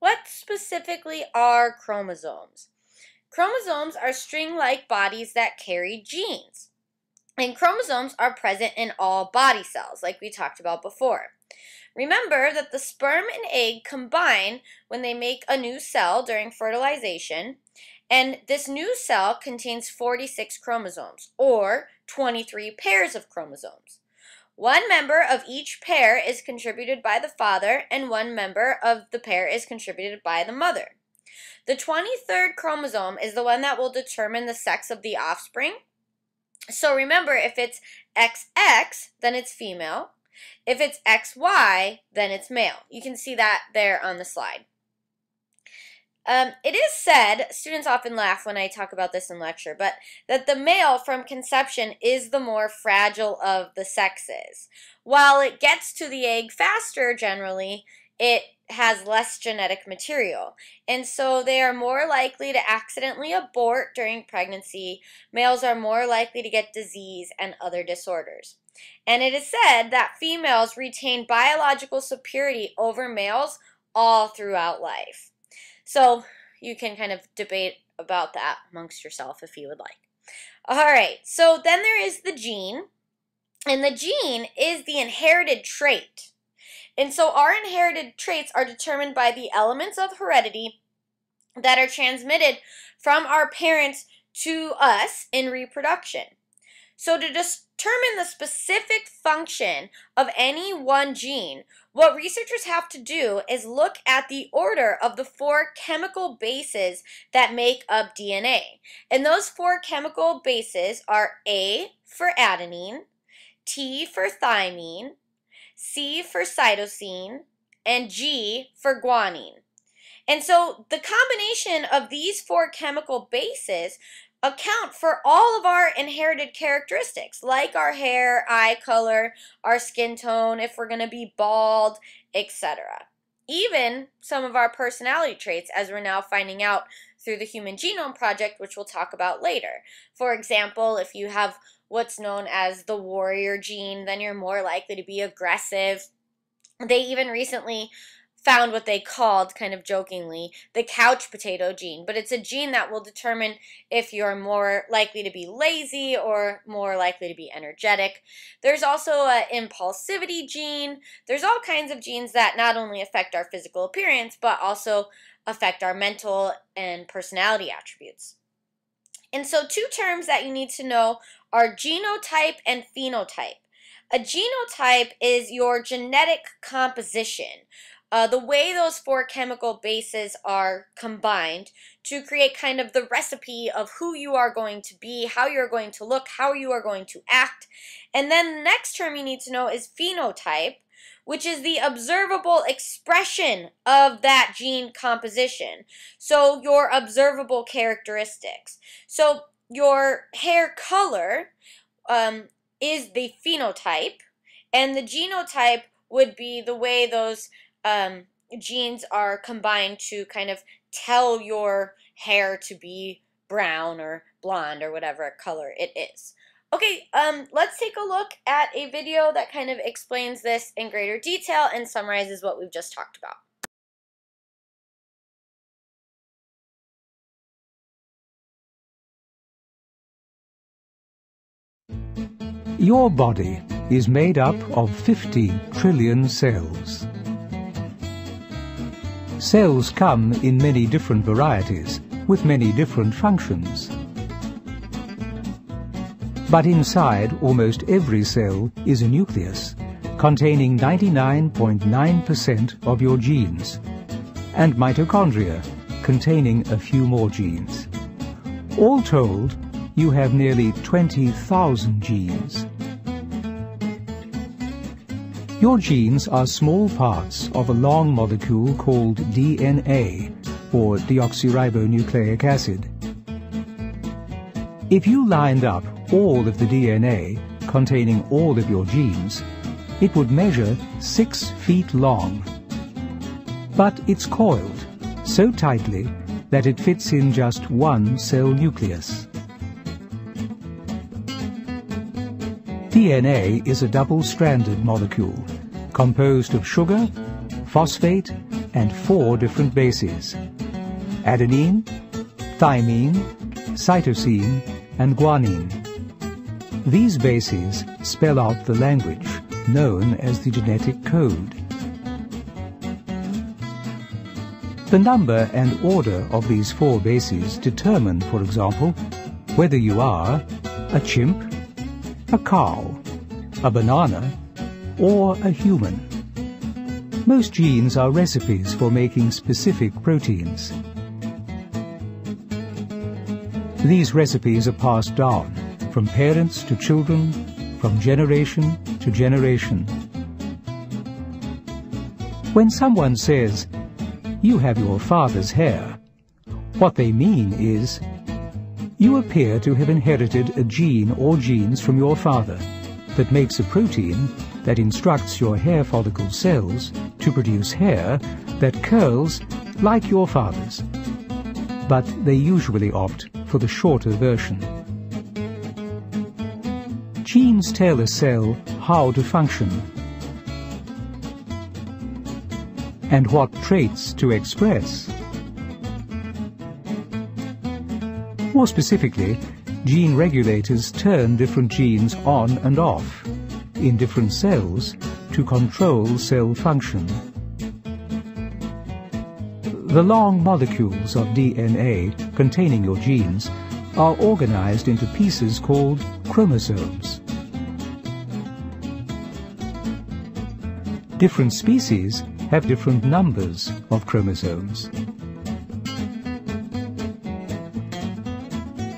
What specifically are chromosomes? Chromosomes are string-like bodies that carry genes. And chromosomes are present in all body cells, like we talked about before. Remember that the sperm and egg combine when they make a new cell during fertilization, and this new cell contains 46 chromosomes, or 23 pairs of chromosomes. One member of each pair is contributed by the father, and one member of the pair is contributed by the mother. The 23rd chromosome is the one that will determine the sex of the offspring. So remember, if it's XX, then it's female. If it's XY, then it's male. You can see that there on the slide. It is said, students often laugh when I talk about this in lecture, but that the male from conception is the more fragile of the sexes. While it gets to the egg faster generally, it has less genetic material, and so they are more likely to accidentally abort during pregnancy. Males are more likely to get disease and other disorders. And it is said that females retain biological superiority over males all throughout life. So you can kind of debate about that amongst yourself if you would like. Alright, so then there is the gene, and the gene is the inherited trait. And so our inherited traits are determined by the elements of heredity that are transmitted from our parents to us in reproduction. So to determine the specific function of any one gene, what researchers have to do is look at the order of the 4 chemical bases that make up DNA. And those 4 chemical bases are A for adenine, T for thymine, C for cytosine, and G for guanine. And so the combination of these 4 chemical bases account for all of our inherited characteristics, like our hair, eye color, our skin tone, if we're going to be bald, etc. Even some of our personality traits, as we're now finding out through the Human Genome Project, which we'll talk about later. For example, if you have what's known as the warrior gene, then you're more likely to be aggressive. They even recently found what they called, kind of jokingly, the couch potato gene, but it's a gene that will determine if you're more likely to be lazy or more likely to be energetic. There's also an impulsivity gene. There's all kinds of genes that not only affect our physical appearance, but also affect our mental and personality attributes. And so 2 terms that you need to know are genotype and phenotype. A genotype is your genetic composition. The way those 4 chemical bases are combined to create kind of the recipe of who you are going to be, how you're going to look, how you are going to act. And then the next term you need to know is phenotype, which is the observable expression of that gene composition. So your observable characteristics. So your hair color is the phenotype, and the genotype would be the way those genes are combined to kind of tell your hair to be brown or blonde or whatever color it is. Okay, let's take a look at a video that kind of explains this in greater detail and summarizes what we've just talked about. Your body is made up of 50 trillion cells. Cells come in many different varieties, with many different functions. But inside almost every cell is a nucleus, containing 99.9% of your genes, and mitochondria, containing a few more genes. All told, you have nearly 20,000 genes. Your genes are small parts of a long molecule called DNA, or deoxyribonucleic acid. If you lined up all of the DNA containing all of your genes, it would measure 6 feet long. But it's coiled so tightly that it fits in just one cell nucleus. DNA is a double-stranded molecule composed of sugar, phosphate, and 4 different bases: adenine, thymine, cytosine, and guanine. These bases spell out the language known as the genetic code. The number and order of these 4 bases determine, for example, whether you are a chimp, a cow, a banana, or a human. Most genes are recipes for making specific proteins. These recipes are passed down from parents to children, from generation to generation. When someone says, "You have your father's hair," what they mean is, you appear to have inherited a gene or genes from your father that makes a protein that instructs your hair follicle cells to produce hair that curls like your father's. But they usually opt for the shorter version. Genes tell a cell how to function and what traits to express. More specifically, gene regulators turn different genes on and off in different cells to control cell function. The long molecules of DNA containing your genes are organized into pieces called chromosomes. Different species have different numbers of chromosomes.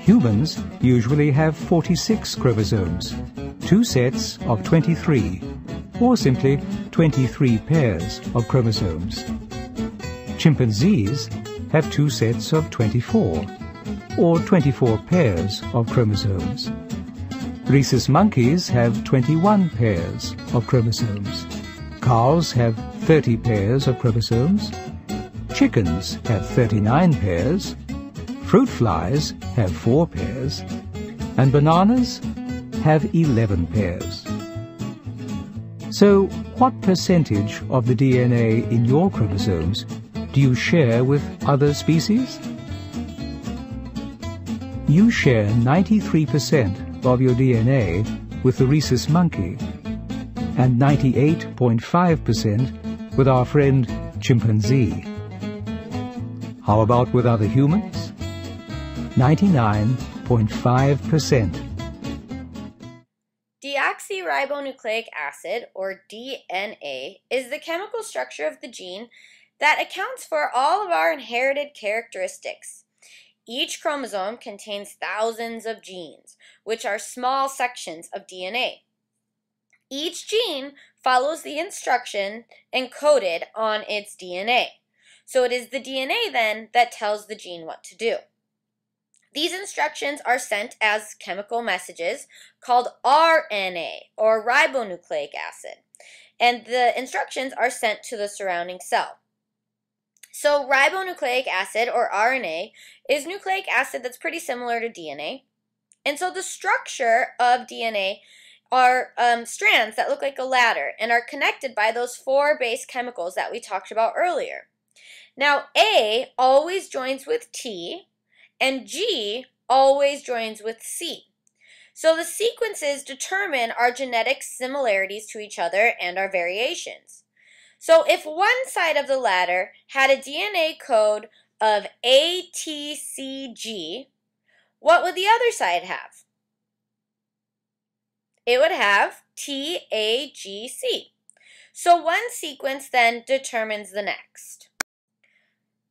Humans usually have 46 chromosomes, 2 sets of 23, or simply 23 pairs of chromosomes. Chimpanzees have 2 sets of 24, or 24 pairs of chromosomes. Rhesus monkeys have 21 pairs of chromosomes. Cows have 30 pairs of chromosomes. Chickens have 39 pairs. Fruit flies have 4 pairs. And bananas have 11 pairs. So, what percentage of the DNA in your chromosomes do you share with other species? You share 93% of your DNA with the rhesus monkey and 98.5% with our friend chimpanzee. How about with other humans? 99.5%. Deoxyribonucleic acid, or DNA, is the chemical structure of the gene that accounts for all of our inherited characteristics. Each chromosome contains thousands of genes, which are small sections of DNA. Each gene follows the instruction encoded on its DNA. So it is the DNA then that tells the gene what to do. These instructions are sent as chemical messages called RNA, or ribonucleic acid, and the instructions are sent to the surrounding cell. So ribonucleic acid, or RNA, is nucleic acid that's pretty similar to DNA. And so the structure of DNA are strands that look like a ladder and are connected by those 4 base chemicals that we talked about earlier. Now, A always joins with T, and G always joins with C. So the sequences determine our genetic similarities to each other and our variations. So if one side of the ladder had a DNA code of ATCG, what would the other side have? It would have TAGC. So one sequence then determines the next.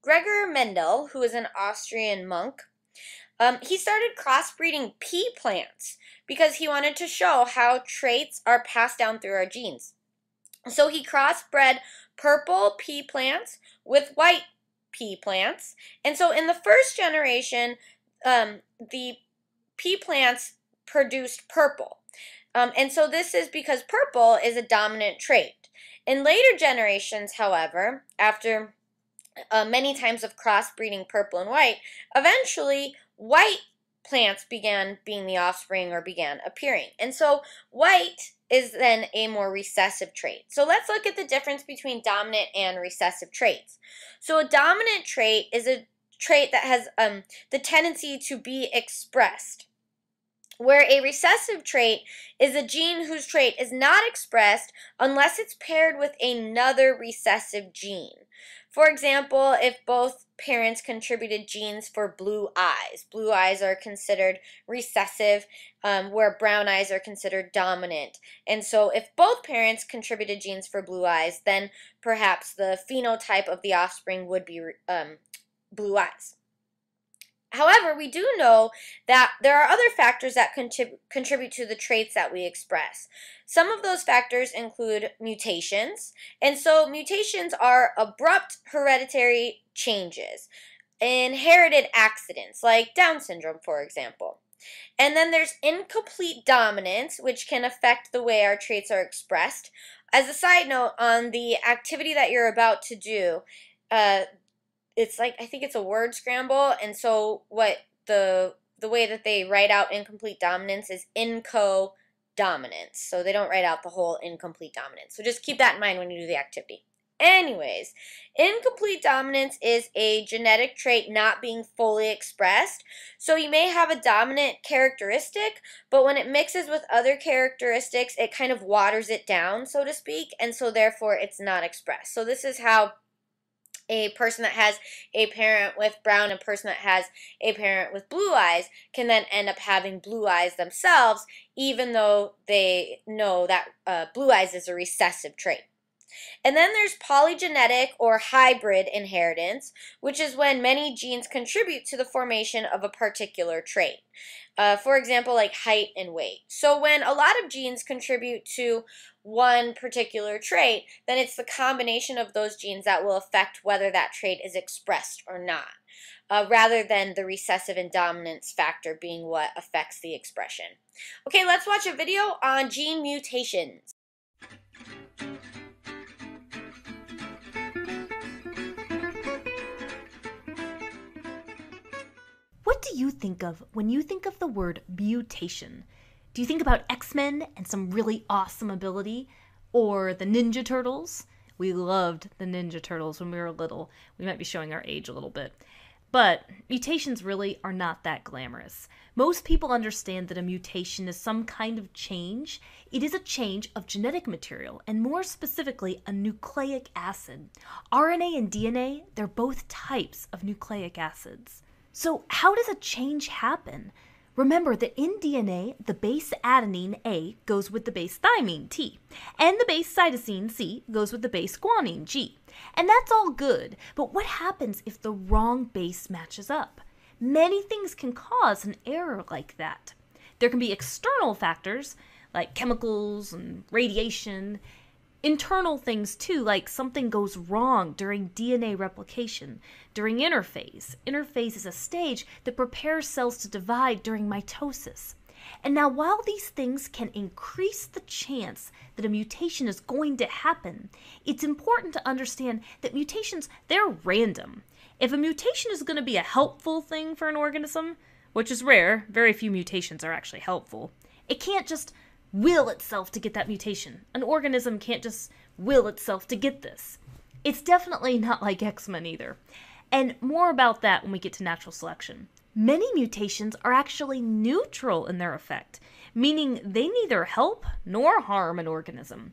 Gregor Mendel, who is an Austrian monk, he started crossbreeding pea plants because he wanted to show how traits are passed down through our genes. So he crossbred purple pea plants with white pea plants. And so in the first generation, the pea plants produced purple. And so this is because purple is a dominant trait. In later generations, however, after many times of crossbreeding purple and white, eventually white plants began being the offspring or began appearing. And so white is then a more recessive trait. So let's look at the difference between dominant and recessive traits. So a dominant trait is a trait that has the tendency to be expressed, where a recessive trait is a gene whose trait is not expressed unless it's paired with another recessive gene. For example, if both parents contributed genes for blue eyes are considered recessive, where brown eyes are considered dominant. And so if both parents contributed genes for blue eyes, then perhaps the phenotype of the offspring would be blue eyes. However, we do know that there are other factors that contribute to the traits that we express. Some of those factors include mutations, and so mutations are abrupt hereditary changes, inherited accidents like Down syndrome, for example. And then there's incomplete dominance, which can affect the way our traits are expressed. As a side note, on the activity that you're about to do, it's like, I think it's a word scramble, and so what the way that they write out incomplete dominance is inco-dominance. So they don't write out the whole incomplete dominance. So just keep that in mind when you do the activity. Anyways, incomplete dominance is a genetic trait not being fully expressed. So you may have a dominant characteristic, but when it mixes with other characteristics, it kind of waters it down, so to speak, and so therefore it's not expressed. So this is how a person that has a parent with brown and a person that has a parent with blue eyes can then end up having blue eyes themselves, even though they know that blue eyes is a recessive trait. And then there's polygenetic or hybrid inheritance, which is when many genes contribute to the formation of a particular trait. For example, like height and weight. So when a lot of genes contribute to one particular trait, then it's the combination of those genes that will affect whether that trait is expressed or not, rather than the recessive and dominance factor being what affects the expression. Okay, let's watch a video on gene mutations. What do you think of when you think of the word mutation? Do you think about X-Men and some really awesome ability? Or the Ninja Turtles? We loved the Ninja Turtles when we were little. We might be showing our age a little bit. But mutations really are not that glamorous. Most people understand that a mutation is some kind of change. It is a change of genetic material, and more specifically, a nucleic acid. RNA and DNA, they're both types of nucleic acids. So how does a change happen? Remember that in DNA, the base adenine A goes with the base thymine T, and the base cytosine C goes with the base guanine G. And that's all good, but what happens if the wrong base matches up? Many things can cause an error like that. There can be external factors, like chemicals and radiation. Internal things too, like something goes wrong during DNA replication, during interphase. Interphase is a stage that prepares cells to divide during mitosis. And now while these things can increase the chance that a mutation is going to happen, it's important to understand that mutations, they're random. If a mutation is going to be a helpful thing for an organism, which is rare, very few mutations are actually helpful, it can't just will itself to get that mutation. An organism can't just will itself to get this. It's definitely not like X-Men either. And more about that when we get to natural selection. Many mutations are actually neutral in their effect, meaning they neither help nor harm an organism.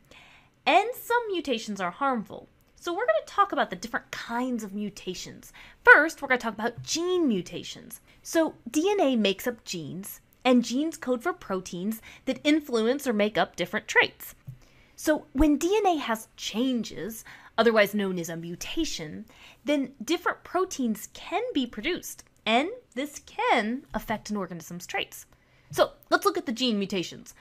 And some mutations are harmful. So we're going to talk about the different kinds of mutations. First, we're going to talk about gene mutations. So DNA makes up genes, and genes code for proteins that influence or make up different traits. So when DNA has changes, otherwise known as a mutation, then different proteins can be produced, and this can affect an organism's traits. So let's look at the gene mutations.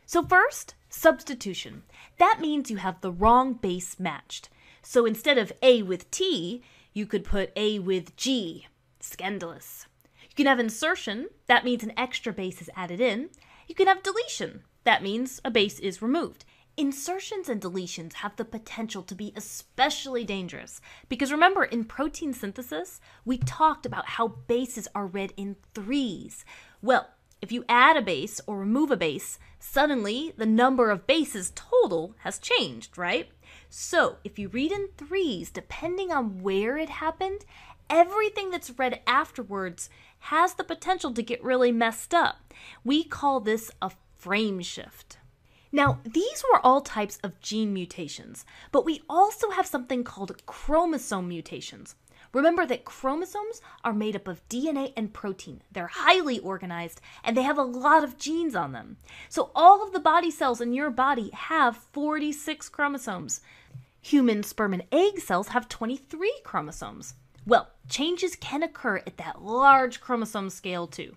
So first, substitution. That means you have the wrong base matched. So instead of A with T, you could put A with G. Scandalous. You can have insertion. That means an extra base is added in. You can have deletion. That means a base is removed. Insertions and deletions have the potential to be especially dangerous because remember, in protein synthesis, we talked about how bases are read in threes. Well, if you add a base or remove a base, suddenly the number of bases total has changed, right? So if you read in threes, depending on where it happened, everything that's read afterwards has the potential to get really messed up. We call this a frame shift. Now, these were all types of gene mutations, but we also have something called chromosome mutations. Remember that chromosomes are made up of DNA and protein. They're highly organized, and they have a lot of genes on them. So all of the body cells in your body have 46 chromosomes. Human sperm and egg cells have 23 chromosomes. Well, changes can occur at that large chromosome scale too.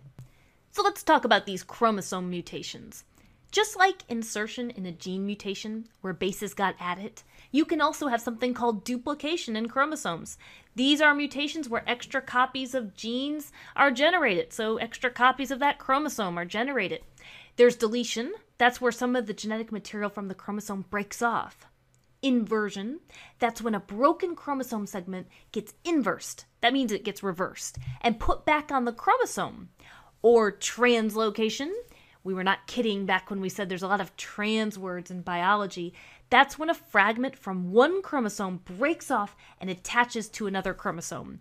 So let's talk about these chromosome mutations. Just like insertion in a gene mutation, where bases got added, you can also have something called duplication in chromosomes. These are mutations where extra copies of genes are generated, so extra copies of that chromosome are generated. There's deletion. That's where some of the genetic material from the chromosome breaks off. Inversion. That's when a broken chromosome segment gets inversed. That means it gets reversed and put back on the chromosome. Or translocation. We were not kidding back when we said there's a lot of trans words in biology. That's when a fragment from one chromosome breaks off and attaches to another chromosome.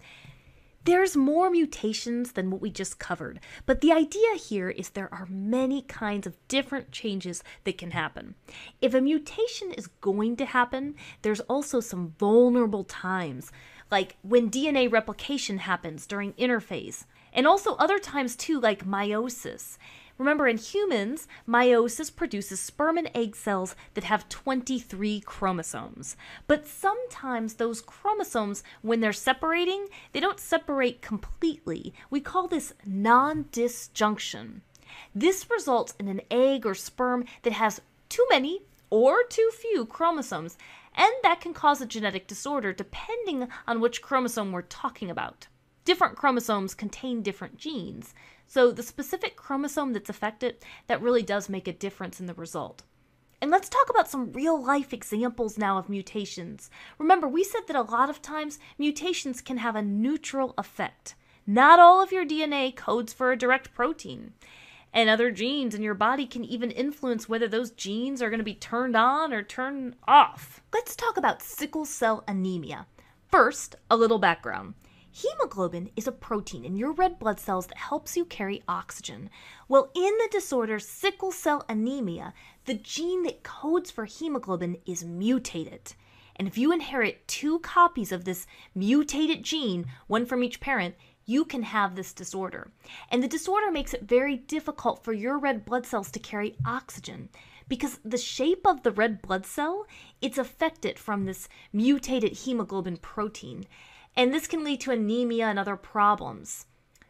There's more mutations than what we just covered, but the idea here is there are many kinds of different changes that can happen. If a mutation is going to happen, there's also some vulnerable times, like when DNA replication happens during interphase, and also other times too, like meiosis. Remember, in humans, meiosis produces sperm and egg cells that have 23 chromosomes. But sometimes those chromosomes, when they're separating, they don't separate completely. We call this non-disjunction. This results in an egg or sperm that has too many or too few chromosomes, and that can cause a genetic disorder depending on which chromosome we're talking about. Different chromosomes contain different genes. So the specific chromosome that's affected, that really does make a difference in the result. And let's talk about some real-life examples now of mutations. Remember, we said that a lot of times mutations can have a neutral effect. Not all of your DNA codes for a direct protein. And other genes in your body can even influence whether those genes are going to be turned on or turned off. Let's talk about sickle cell anemia. First, a little background. Hemoglobin is a protein in your red blood cells that helps you carry oxygen. Well, in the disorder sickle cell anemia, the gene that codes for hemoglobin is mutated. And if you inherit 2 copies of this mutated gene, one from each parent, you can have this disorder. And the disorder makes it very difficult for your red blood cells to carry oxygen, because the shape of the red blood cell, it's affected from this mutated hemoglobin protein. And this can lead to anemia and other problems.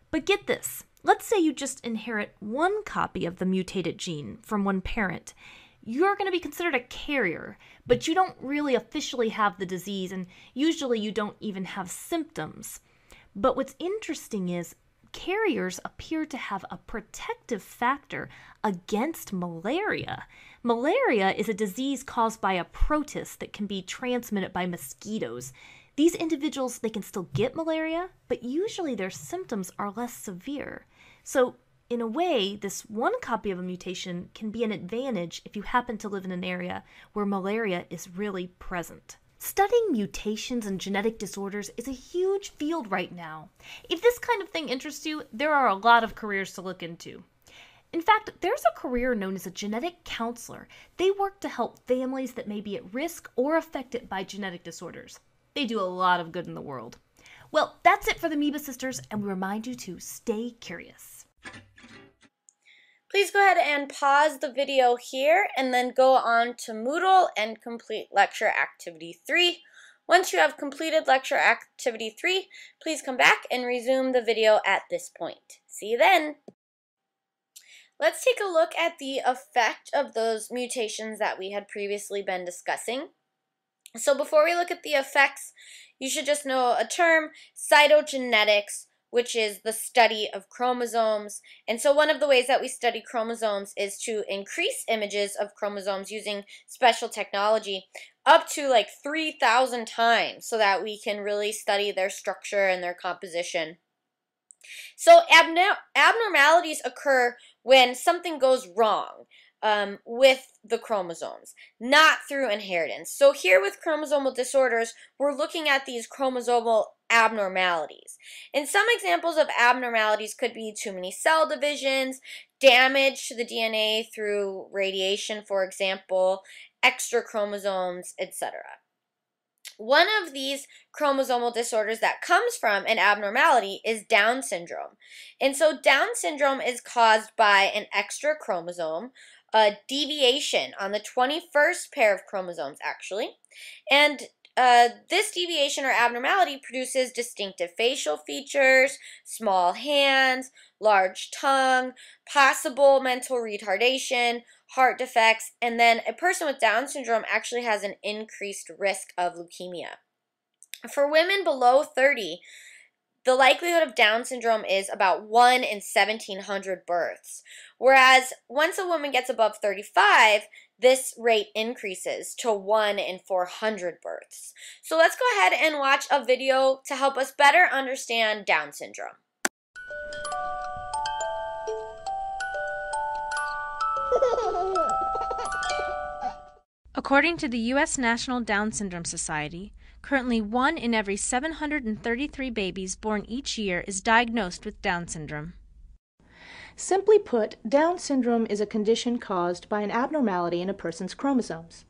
But get this, let's say you just inherit 1 copy of the mutated gene from one parent. You're going to be considered a carrier, but you don't really officially have the disease, and usually you don't even have symptoms. But what's interesting is carriers appear to have a protective factor against malaria. Malaria is a disease caused by a protist that can be transmitted by mosquitoes. These individuals, they can still get malaria, but usually their symptoms are less severe. So, in a way, this 1 copy of a mutation can be an advantage if you happen to live in an area where malaria is really present. Studying mutations and genetic disorders is a huge field right now. If this kind of thing interests you, there are a lot of careers to look into. In fact, there's a career known as a genetic counselor. They work to help families that may be at risk or affected by genetic disorders. They do a lot of good in the world. Well, that's it for the Amoeba Sisters, and we remind you to stay curious. Please go ahead and pause the video here and then go on to Moodle and complete lecture activity 3. Once you have completed lecture activity 3, please come back and resume the video at this point. See you then. Let's take a look at the effect of those mutations that we had previously been discussing. So before we look at the effects, you should just know a term, cytogenetics, which is the study of chromosomes. And so one of the ways that we study chromosomes is to increase images of chromosomes using special technology up to like 3,000 times so that we can really study their structure and their composition. So abnormalities occur when something goes wrong with the chromosomes, not through inheritance. So here with chromosomal disorders, we're looking at these chromosomal abnormalities. And some examples of abnormalities could be too many cell divisions, damage to the DNA through radiation, for example, extra chromosomes, etc. One of these chromosomal disorders that comes from an abnormality is Down syndrome. And so Down syndrome is caused by an extra chromosome, a deviation on the 21st pair of chromosomes, actually. And this deviation or abnormality produces distinctive facial features, small hands, large tongue, possible mental retardation, heart defects, and then a person with Down syndrome actually has an increased risk of leukemia. For women below 30, the likelihood of Down syndrome is about 1 in 1,700 births, whereas once a woman gets above 35, this rate increases to 1 in 400 births. So let's go ahead and watch a video to help us better understand Down syndrome. According to the U.S. National Down Syndrome Society, currently 1 in every 733 babies born each year is diagnosed with Down syndrome. Simply put, Down syndrome is a condition caused by an abnormality in a person's chromosomes.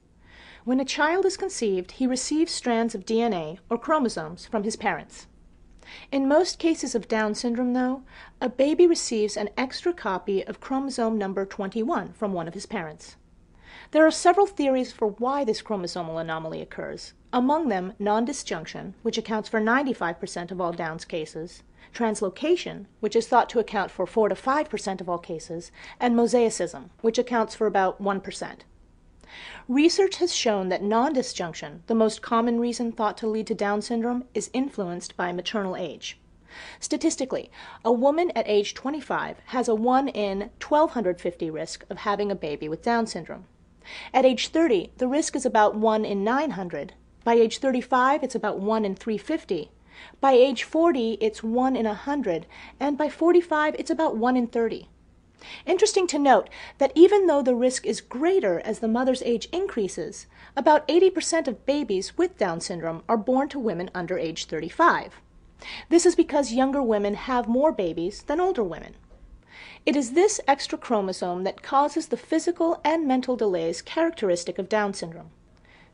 When a child is conceived, he receives strands of DNA, or chromosomes, from his parents. In most cases of Down syndrome, though, a baby receives an extra copy of chromosome number 21 from one of his parents. There are several theories for why this chromosomal anomaly occurs, among them non-disjunction, which accounts for 95% of all Down's cases, translocation, which is thought to account for 4 to 5% of all cases, and mosaicism, which accounts for about 1%. Research has shown that non-disjunction, the most common reason thought to lead to Down syndrome, is influenced by maternal age. Statistically, a woman at age 25 has a 1 in 1,250 risk of having a baby with Down syndrome. At age 30, the risk is about 1 in 900. By age 35, it's about 1 in 350. By age 40, it's 1 in 100. And by 45, it's about 1 in 30. Interesting to note that even though the risk is greater as the mother's age increases, about 80% of babies with Down syndrome are born to women under age 35. This is because younger women have more babies than older women. It is this extra chromosome that causes the physical and mental delays characteristic of Down syndrome.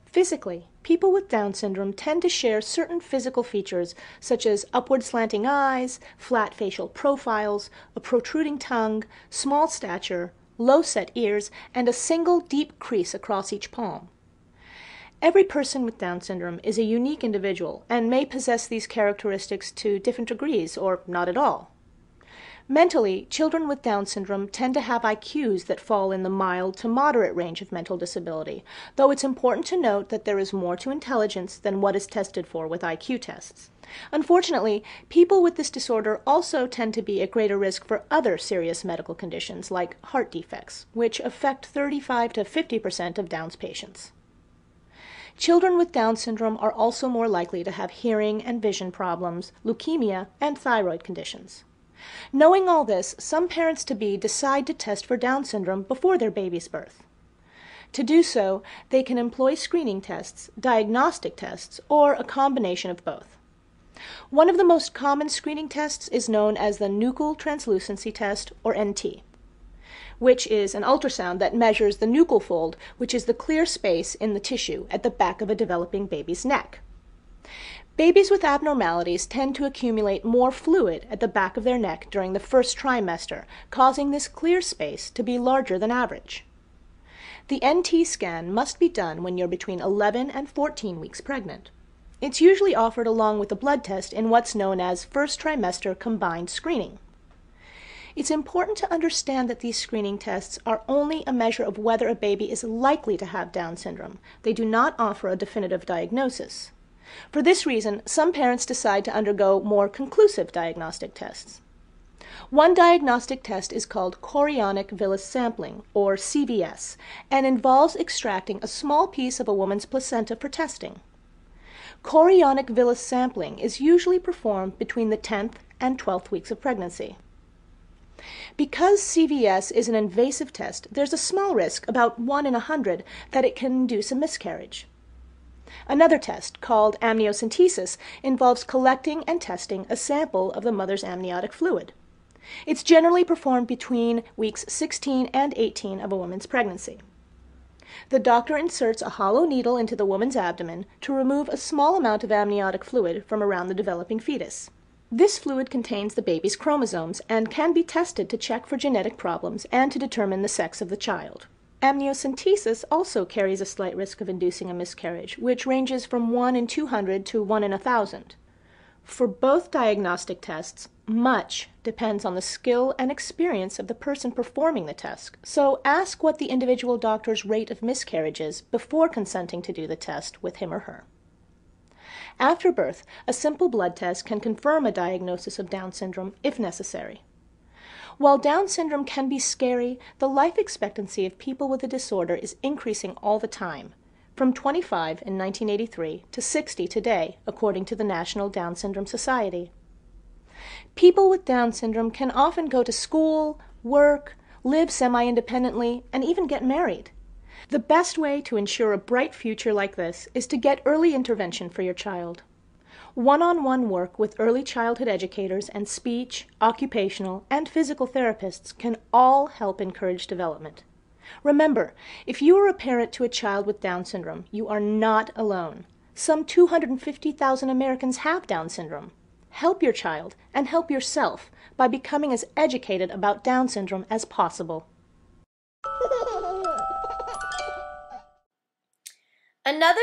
Physically, people with Down syndrome tend to share certain physical features such as upward slanting eyes, flat facial profiles, a protruding tongue, small stature, low-set ears, and a single deep crease across each palm. Every person with Down syndrome is a unique individual and may possess these characteristics to different degrees or not at all. Mentally, children with Down syndrome tend to have IQs that fall in the mild to moderate range of mental disability, though it's important to note that there is more to intelligence than what is tested for with IQ tests. Unfortunately, people with this disorder also tend to be at greater risk for other serious medical conditions like heart defects, which affect 35 to 50% of Down's patients. Children with Down syndrome are also more likely to have hearing and vision problems, leukemia, and thyroid conditions. Knowing all this, some parents-to-be decide to test for Down syndrome before their baby's birth. To do so, they can employ screening tests, diagnostic tests, or a combination of both. One of the most common screening tests is known as the nuchal translucency test, or NT, which is an ultrasound that measures the nuchal fold, which is the clear space in the tissue at the back of a developing baby's neck. Babies with abnormalities tend to accumulate more fluid at the back of their neck during the first trimester, causing this clear space to be larger than average. The NT scan must be done when you're between 11 and 14 weeks pregnant. It's usually offered along with a blood test in what's known as first trimester combined screening. It's important to understand that these screening tests are only a measure of whether a baby is likely to have Down syndrome. They do not offer a definitive diagnosis. For this reason, some parents decide to undergo more conclusive diagnostic tests. One diagnostic test is called chorionic villus sampling, or CVS, and involves extracting a small piece of a woman's placenta for testing. Chorionic villus sampling is usually performed between the 10th and 12th weeks of pregnancy. Because CVS is an invasive test, there's a small risk, about 1 in 100, that it can induce a miscarriage. Another test, called amniocentesis, involves collecting and testing a sample of the mother's amniotic fluid. It's generally performed between weeks 16 and 18 of a woman's pregnancy. The doctor inserts a hollow needle into the woman's abdomen to remove a small amount of amniotic fluid from around the developing fetus. This fluid contains the baby's chromosomes and can be tested to check for genetic problems and to determine the sex of the child. Amniocentesis also carries a slight risk of inducing a miscarriage, which ranges from 1 in 200 to 1 in 1,000. For both diagnostic tests, much depends on the skill and experience of the person performing the test, so ask what the individual doctor's rate of miscarriage is before consenting to do the test with him or her. After birth, a simple blood test can confirm a diagnosis of Down syndrome if necessary. While Down syndrome can be scary, the life expectancy of people with the disorder is increasing all the time, from 25 in 1983 to 60 today, according to the National Down Syndrome Society. People with Down syndrome can often go to school, work, live semi-independently, and even get married. The best way to ensure a bright future like this is to get early intervention for your child. One-on-one work with early childhood educators and speech, occupational, and physical therapists can all help encourage development. Remember, if you are a parent to a child with Down syndrome, you are not alone. Some 250,000 Americans have Down syndrome. Help your child and help yourself by becoming as educated about Down syndrome as possible. Another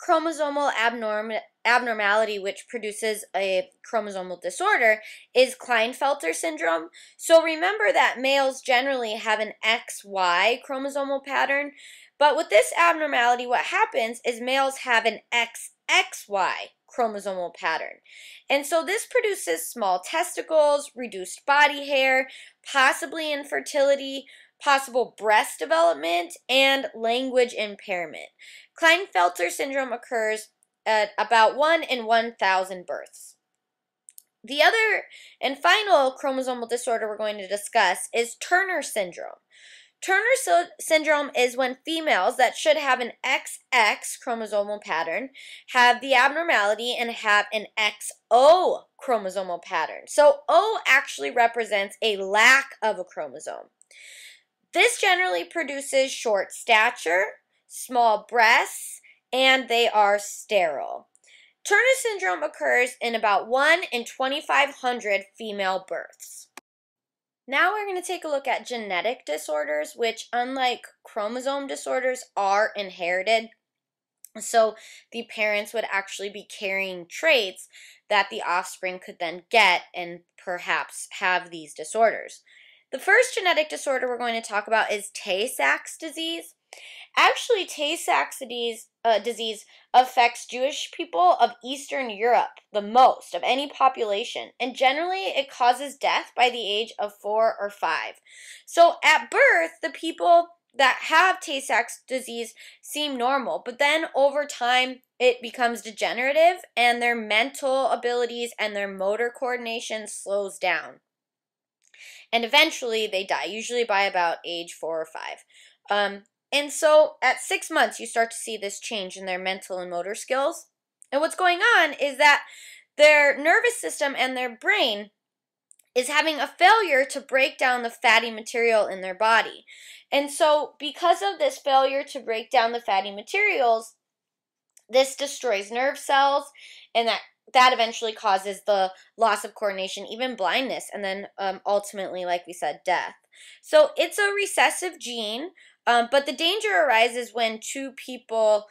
chromosomal abnormality which produces a chromosomal disorder is Klinefelter syndrome. So remember that males generally have an XY chromosomal pattern, but with this abnormality, what happens is males have an XXY chromosomal pattern. And so this produces small testicles, reduced body hair, possibly infertility, possible breast development, and language impairment. Klinefelter syndrome occurs at about 1 in 1,000 births. The other and final chromosomal disorder we're going to discuss is Turner syndrome. Turner syndrome is when females that should have an XX chromosomal pattern have the abnormality and have an XO chromosomal pattern. So O actually represents a lack of a chromosome. This generally produces short stature, small breasts, and they are sterile. Turner syndrome occurs in about 1 in 2,500 female births. Now we're going to take a look at genetic disorders, which, unlike chromosome disorders, are inherited. So the parents would actually be carrying traits that the offspring could then get and perhaps have these disorders. The first genetic disorder we're going to talk about is Tay-Sachs disease. Actually, Tay-Sachs disease affects Jewish people of Eastern Europe the most of any population, and generally it causes death by the age of 4 or 5. So at birth, the people that have Tay-Sachs disease seem normal, but then over time it becomes degenerative and their mental abilities and their motor coordination slows down. And eventually they die, usually by about age 4 or 5. And so at 6 months, you start to see this change in their mental and motor skills. And what's going on is that their nervous system and their brain is having a failure to break down the fatty material in their body. And so because of this failure to break down the fatty materials, this destroys nerve cells, and that eventually causes the loss of coordination, even blindness, and then ultimately, like we said, death. So it's a recessive gene, but the danger arises when two people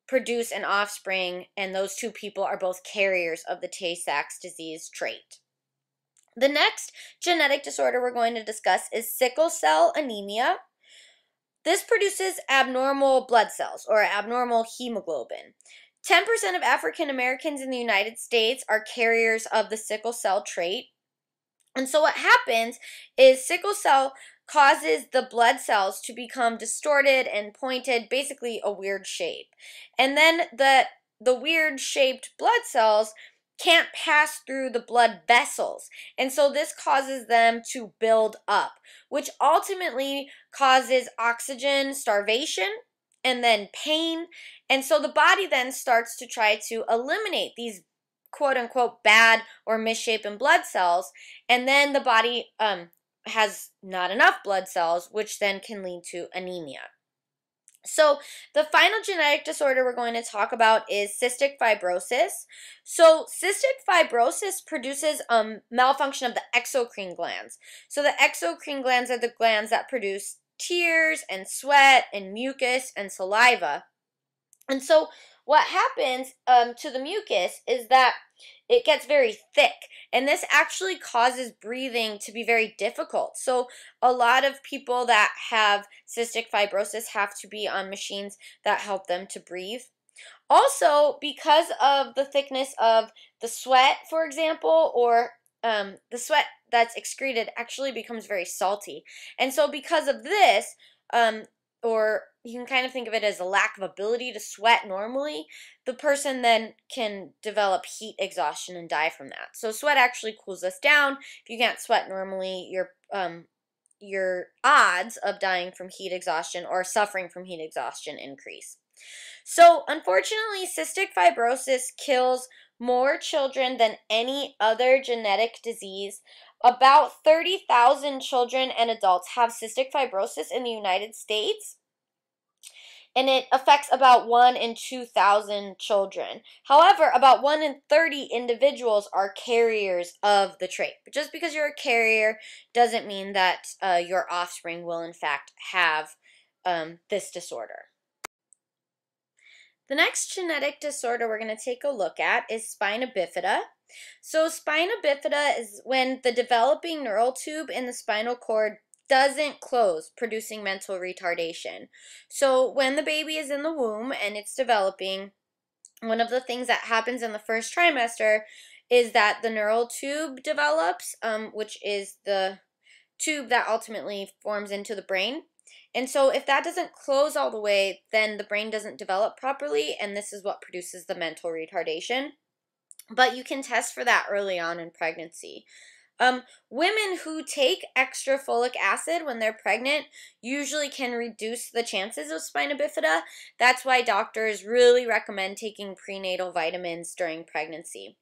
produce an offspring and those two people are both carriers of the Tay-Sachs disease trait. The next genetic disorder we're going to discuss is sickle cell anemia. This produces abnormal blood cells or abnormal hemoglobin. 10% of African Americans in the United States are carriers of the sickle cell trait. And so what happens is sickle cell causes the blood cells to become distorted and pointed, basically a weird shape. And then the weird shaped blood cells can't pass through the blood vessels. And so this causes them to build up, which ultimately causes oxygen starvation and then pain. And so the body then starts to try to eliminate these quote unquote bad or misshapen blood cells. And then the body has not enough blood cells, which then can lead to anemia. So the final genetic disorder we're going to talk about is cystic fibrosis. So cystic fibrosis produces malfunction of the exocrine glands. So the exocrine glands are the glands that produce tears and sweat and mucus and saliva. And so what happens to the mucus is that it gets very thick, and this actually causes breathing to be very difficult. So a lot of people that have cystic fibrosis have to be on machines that help them to breathe. Also, because of the thickness of the sweat, for example, or the sweat that's excreted actually becomes very salty. And so because of this, or you can kind of think of it as a lack of ability to sweat normally, the person then can develop heat exhaustion and die from that. So sweat actually cools us down. If you can't sweat normally, your odds of dying from heat exhaustion or suffering from heat exhaustion increase. So unfortunately, cystic fibrosis kills more children than any other genetic disease. About 30,000 children and adults have cystic fibrosis in the United States, and it affects about 1 in 2,000 children. However, about 1 in 30 individuals are carriers of the trait. But just because you're a carrier doesn't mean that your offspring will in fact have this disorder. The next genetic disorder we're going to take a look at is spina bifida. So spina bifida is when the developing neural tube in the spinal cord doesn't close, producing mental retardation. So when the baby is in the womb and it's developing, one of the things that happens in the first trimester is that the neural tube develops, which is the tube that ultimately forms into the brain. And so if that doesn't close all the way, then the brain doesn't develop properly, and this is what produces the mental retardation. But you can test for that early on in pregnancy. Women who take extra folic acid when they're pregnant usually can reduce the chances of spina bifida. That's why doctors really recommend taking prenatal vitamins during pregnancy.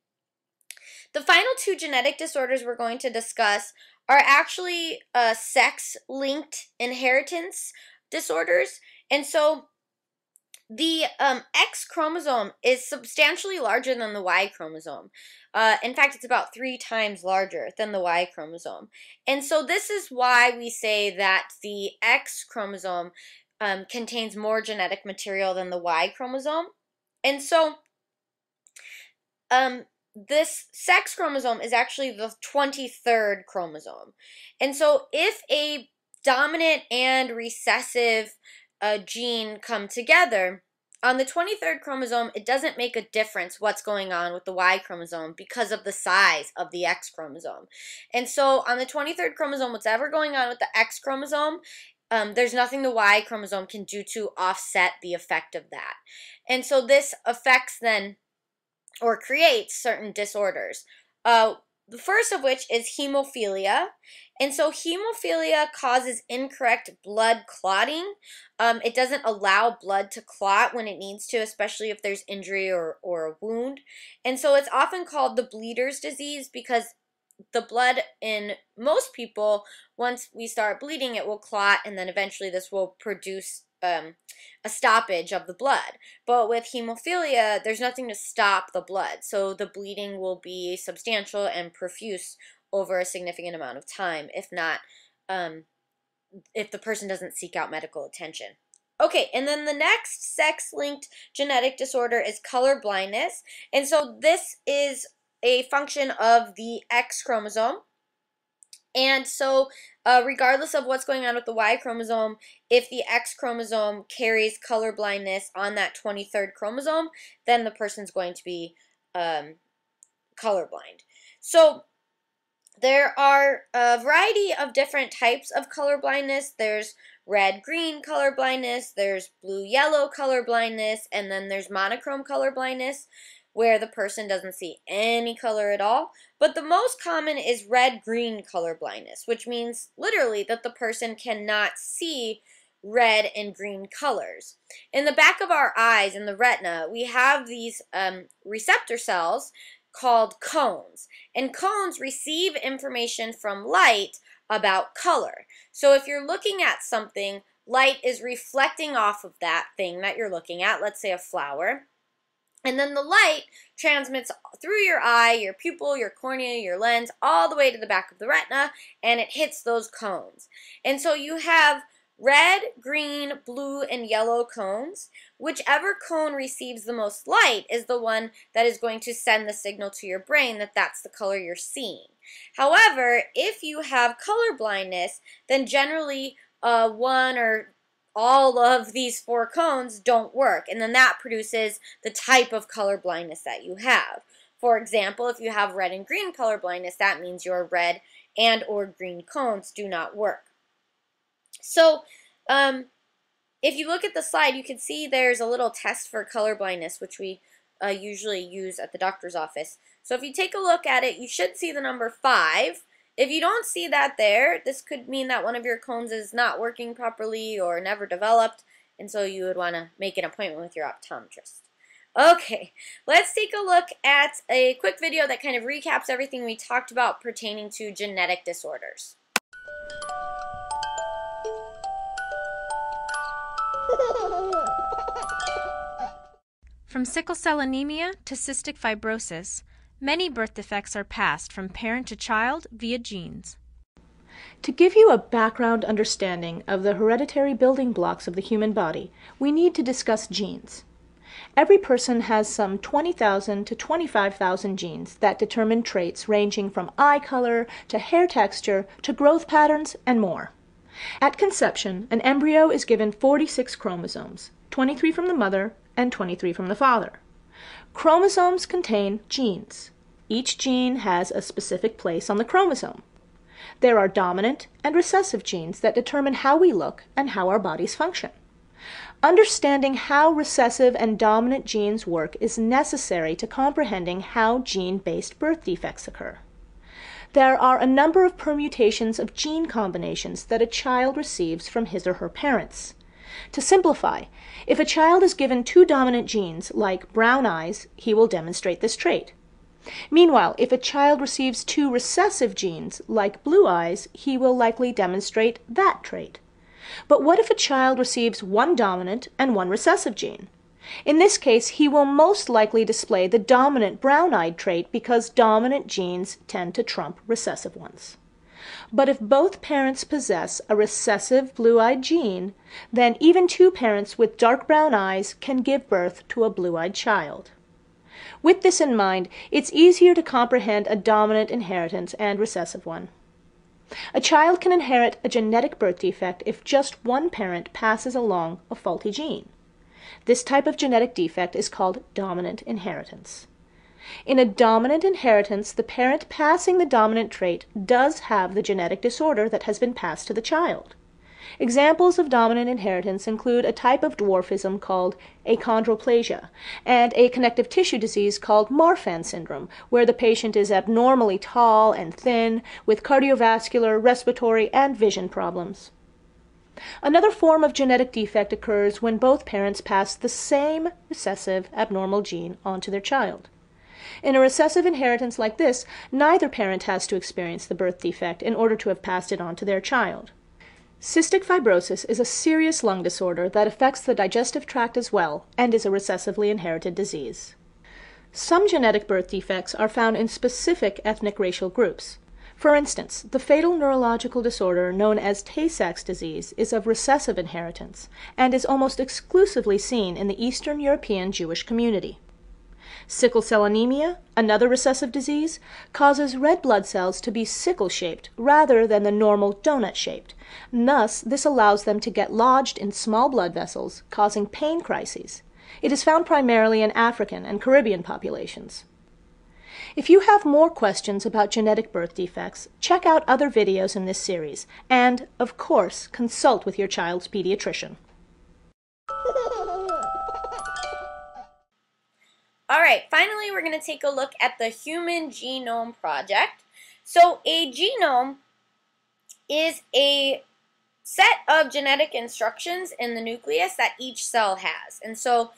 The final two genetic disorders we're going to discuss are actually sex-linked inheritance disorders. And so the X chromosome is substantially larger than the Y chromosome. In fact, it's about 3 times larger than the Y chromosome. And so this is why we say that the X chromosome contains more genetic material than the Y chromosome. And so this sex chromosome is actually the 23rd chromosome. And so if a dominant and recessive gene come together, on the 23rd chromosome, it doesn't make a difference what's going on with the Y chromosome because of the size of the X chromosome. And so on the 23rd chromosome, whatever going on with the X chromosome, there's nothing the Y chromosome can do to offset the effect of that. And so this affects then or creates certain disorders. The first of which is hemophilia. And so hemophilia causes incorrect blood clotting. It doesn't allow blood to clot when it needs to, especially if there's injury or a wound. And so it's often called the bleeder's disease because the blood in most people, once we start bleeding, it will clot, and then eventually this will produce a stoppage of the blood. But with hemophilia, there's nothing to stop the blood, so the bleeding will be substantial and profuse over a significant amount of time, if not, if the person doesn't seek out medical attention. Okay, and then the next sex-linked genetic disorder is color blindness, and so this is a function of the X chromosome. And so regardless of what's going on with the Y chromosome, if the X chromosome carries color blindness on that 23rd chromosome, then the person's going to be colorblind. So there are a variety of different types of color blindness. There's red-green color blindness, there's blue-yellow color blindness, and then there's monochrome color blindness. where the person doesn't see any color at all. But the most common is red-green color blindness, which means literally that the person cannot see red and green colors. In the back of our eyes, in the retina, we have these receptor cells called cones. And cones receive information from light about color. So if you're looking at something, light is reflecting off of that thing that you're looking at, let's say a flower, and then the light transmits through your eye, your pupil, your cornea, your lens, all the way to the back of the retina, and it hits those cones. And so you have red, green, blue, and yellow cones. Whichever cone receives the most light is the one that is going to send the signal to your brain that that's the color you're seeing. However, if you have color blindness, then generally one or all of these 4 cones don't work, and then that produces the type of color blindness that you have. For example, if you have red and green color blindness, that means your red and or green cones do not work. So, if you look at the slide, you can see there's a little test for color blindness, which we usually use at the doctor's office. So if you take a look at it, you should see the number 5. If you don't see that there, this could mean that one of your cones is not working properly or never developed, and so you would want to make an appointment with your optometrist. Okay, let's take a look at a quick video that kind of recaps everything we talked about pertaining to genetic disorders. From sickle cell anemia to cystic fibrosis, many birth defects are passed from parent to child via genes. To give you a background understanding of the hereditary building blocks of the human body, we need to discuss genes. Every person has some 20,000 to 25,000 genes that determine traits ranging from eye color to hair texture to growth patterns and more. At conception, an embryo is given 46 chromosomes, 23 from the mother and 23 from the father. Chromosomes contain genes. Each gene has a specific place on the chromosome. There are dominant and recessive genes that determine how we look and how our bodies function. Understanding how recessive and dominant genes work is necessary to comprehending how gene-based birth defects occur. There are a number of permutations of gene combinations that a child receives from his or her parents. To simplify, if a child is given 2 dominant genes, like brown eyes, he will demonstrate this trait. Meanwhile, if a child receives 2 recessive genes, like blue eyes, he will likely demonstrate that trait. But what if a child receives 1 dominant and 1 recessive gene? In this case, he will most likely display the dominant brown-eyed trait because dominant genes tend to trump recessive ones. But if both parents possess a recessive blue-eyed gene, then even 2 parents with dark brown eyes can give birth to a blue-eyed child. With this in mind, it's easier to comprehend a dominant inheritance and recessive one. A child can inherit a genetic birth defect if just one parent passes along a faulty gene. This type of genetic defect is called dominant inheritance. In a dominant inheritance, the parent passing the dominant trait does have the genetic disorder that has been passed to the child. Examples of dominant inheritance include a type of dwarfism called achondroplasia and a connective tissue disease called Marfan syndrome, where the patient is abnormally tall and thin with cardiovascular, respiratory, and vision problems. Another form of genetic defect occurs when both parents pass the same recessive abnormal gene onto their child. In a recessive inheritance like this, neither parent has to experience the birth defect in order to have passed it on to their child. Cystic fibrosis is a serious lung disorder that affects the digestive tract as well and is a recessively inherited disease. Some genetic birth defects are found in specific ethnic racial groups. For instance, the fatal neurological disorder known as Tay-Sachs disease is of recessive inheritance and is almost exclusively seen in the Eastern European Jewish community. Sickle cell anemia, another recessive disease, causes red blood cells to be sickle-shaped rather than the normal donut-shaped. Thus, this allows them to get lodged in small blood vessels, causing pain crises. It is found primarily in African and Caribbean populations. If you have more questions about genetic birth defects, check out other videos in this series, and, of course, consult with your child's pediatrician. All right, finally, we're going to take a look at the Human Genome Project. So a genome is a set of genetic instructions in the nucleus that each cell has. And so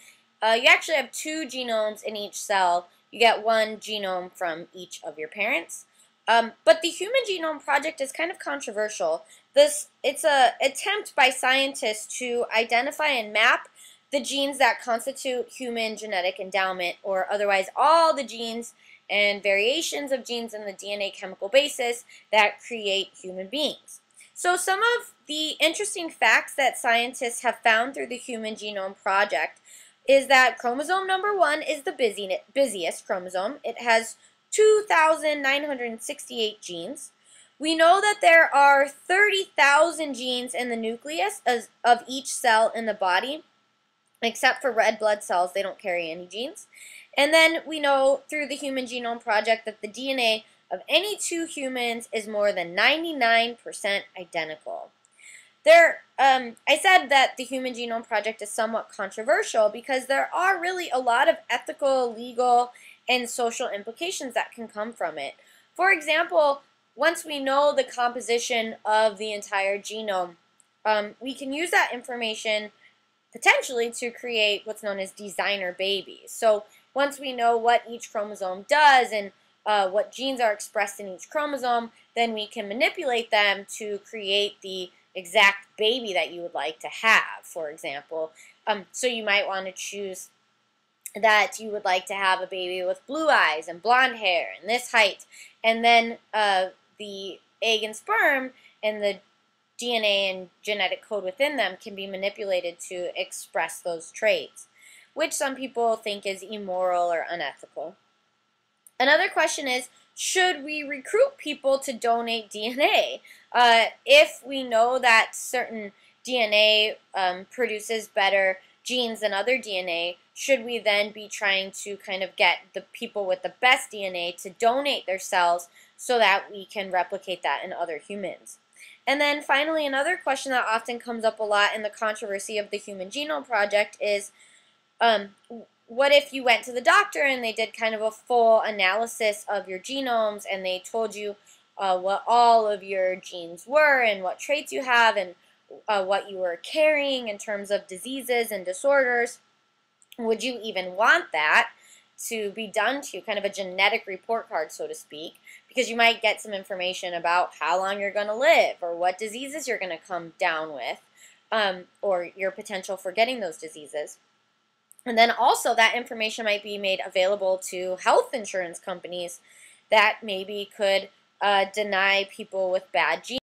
you actually have two genomes in each cell. You get one genome from each of your parents. But the Human Genome Project is kind of controversial. It's an attempt by scientists to identify and map the genes that constitute human genetic endowment, or otherwise all the genes and variations of genes in the DNA chemical basis that create human beings. So some of the interesting facts that scientists have found through the Human Genome Project is that chromosome number 1 is the busiest chromosome. It has 2,968 genes. We know that there are 30,000 genes in the nucleus of each cell in the body, except for red blood cells. They don't carry any genes. And then we know through the Human Genome Project that the DNA of any two humans is more than 99% identical. I said that the Human Genome Project is somewhat controversial because there are really a lot of ethical, legal, and social implications that can come from it. For example, once we know the composition of the entire genome, we can use that information potentially to create what's known as designer babies. So once we know what each chromosome does and what genes are expressed in each chromosome, then we can manipulate them to create the exact baby that you would like to have, for example. So you might want to choose that you would like to have a baby with blue eyes and blonde hair and this height, and then the egg and sperm and the DNA and genetic code within them can be manipulated to express those traits, which some people think is immoral or unethical. Another question is, should we recruit people to donate DNA? If we know that certain DNA produces better genes than other DNA, should we then be trying to kind of get the people with the best DNA to donate their cells so that we can replicate that in other humans? And then finally, another question that often comes up a lot in the controversy of the Human Genome Project is, what if you went to the doctor and they did kind of a full analysis of your genomes and they told you what all of your genes were and what traits you have and what you were carrying in terms of diseases and disorders? Would you even want that to be done to you, kind of a genetic report card, so to speak, because you might get some information about how long you're going to live or what diseases you're going to come down with, or your potential for getting those diseases. And then also that information might be made available to health insurance companies that maybe could deny people with bad genes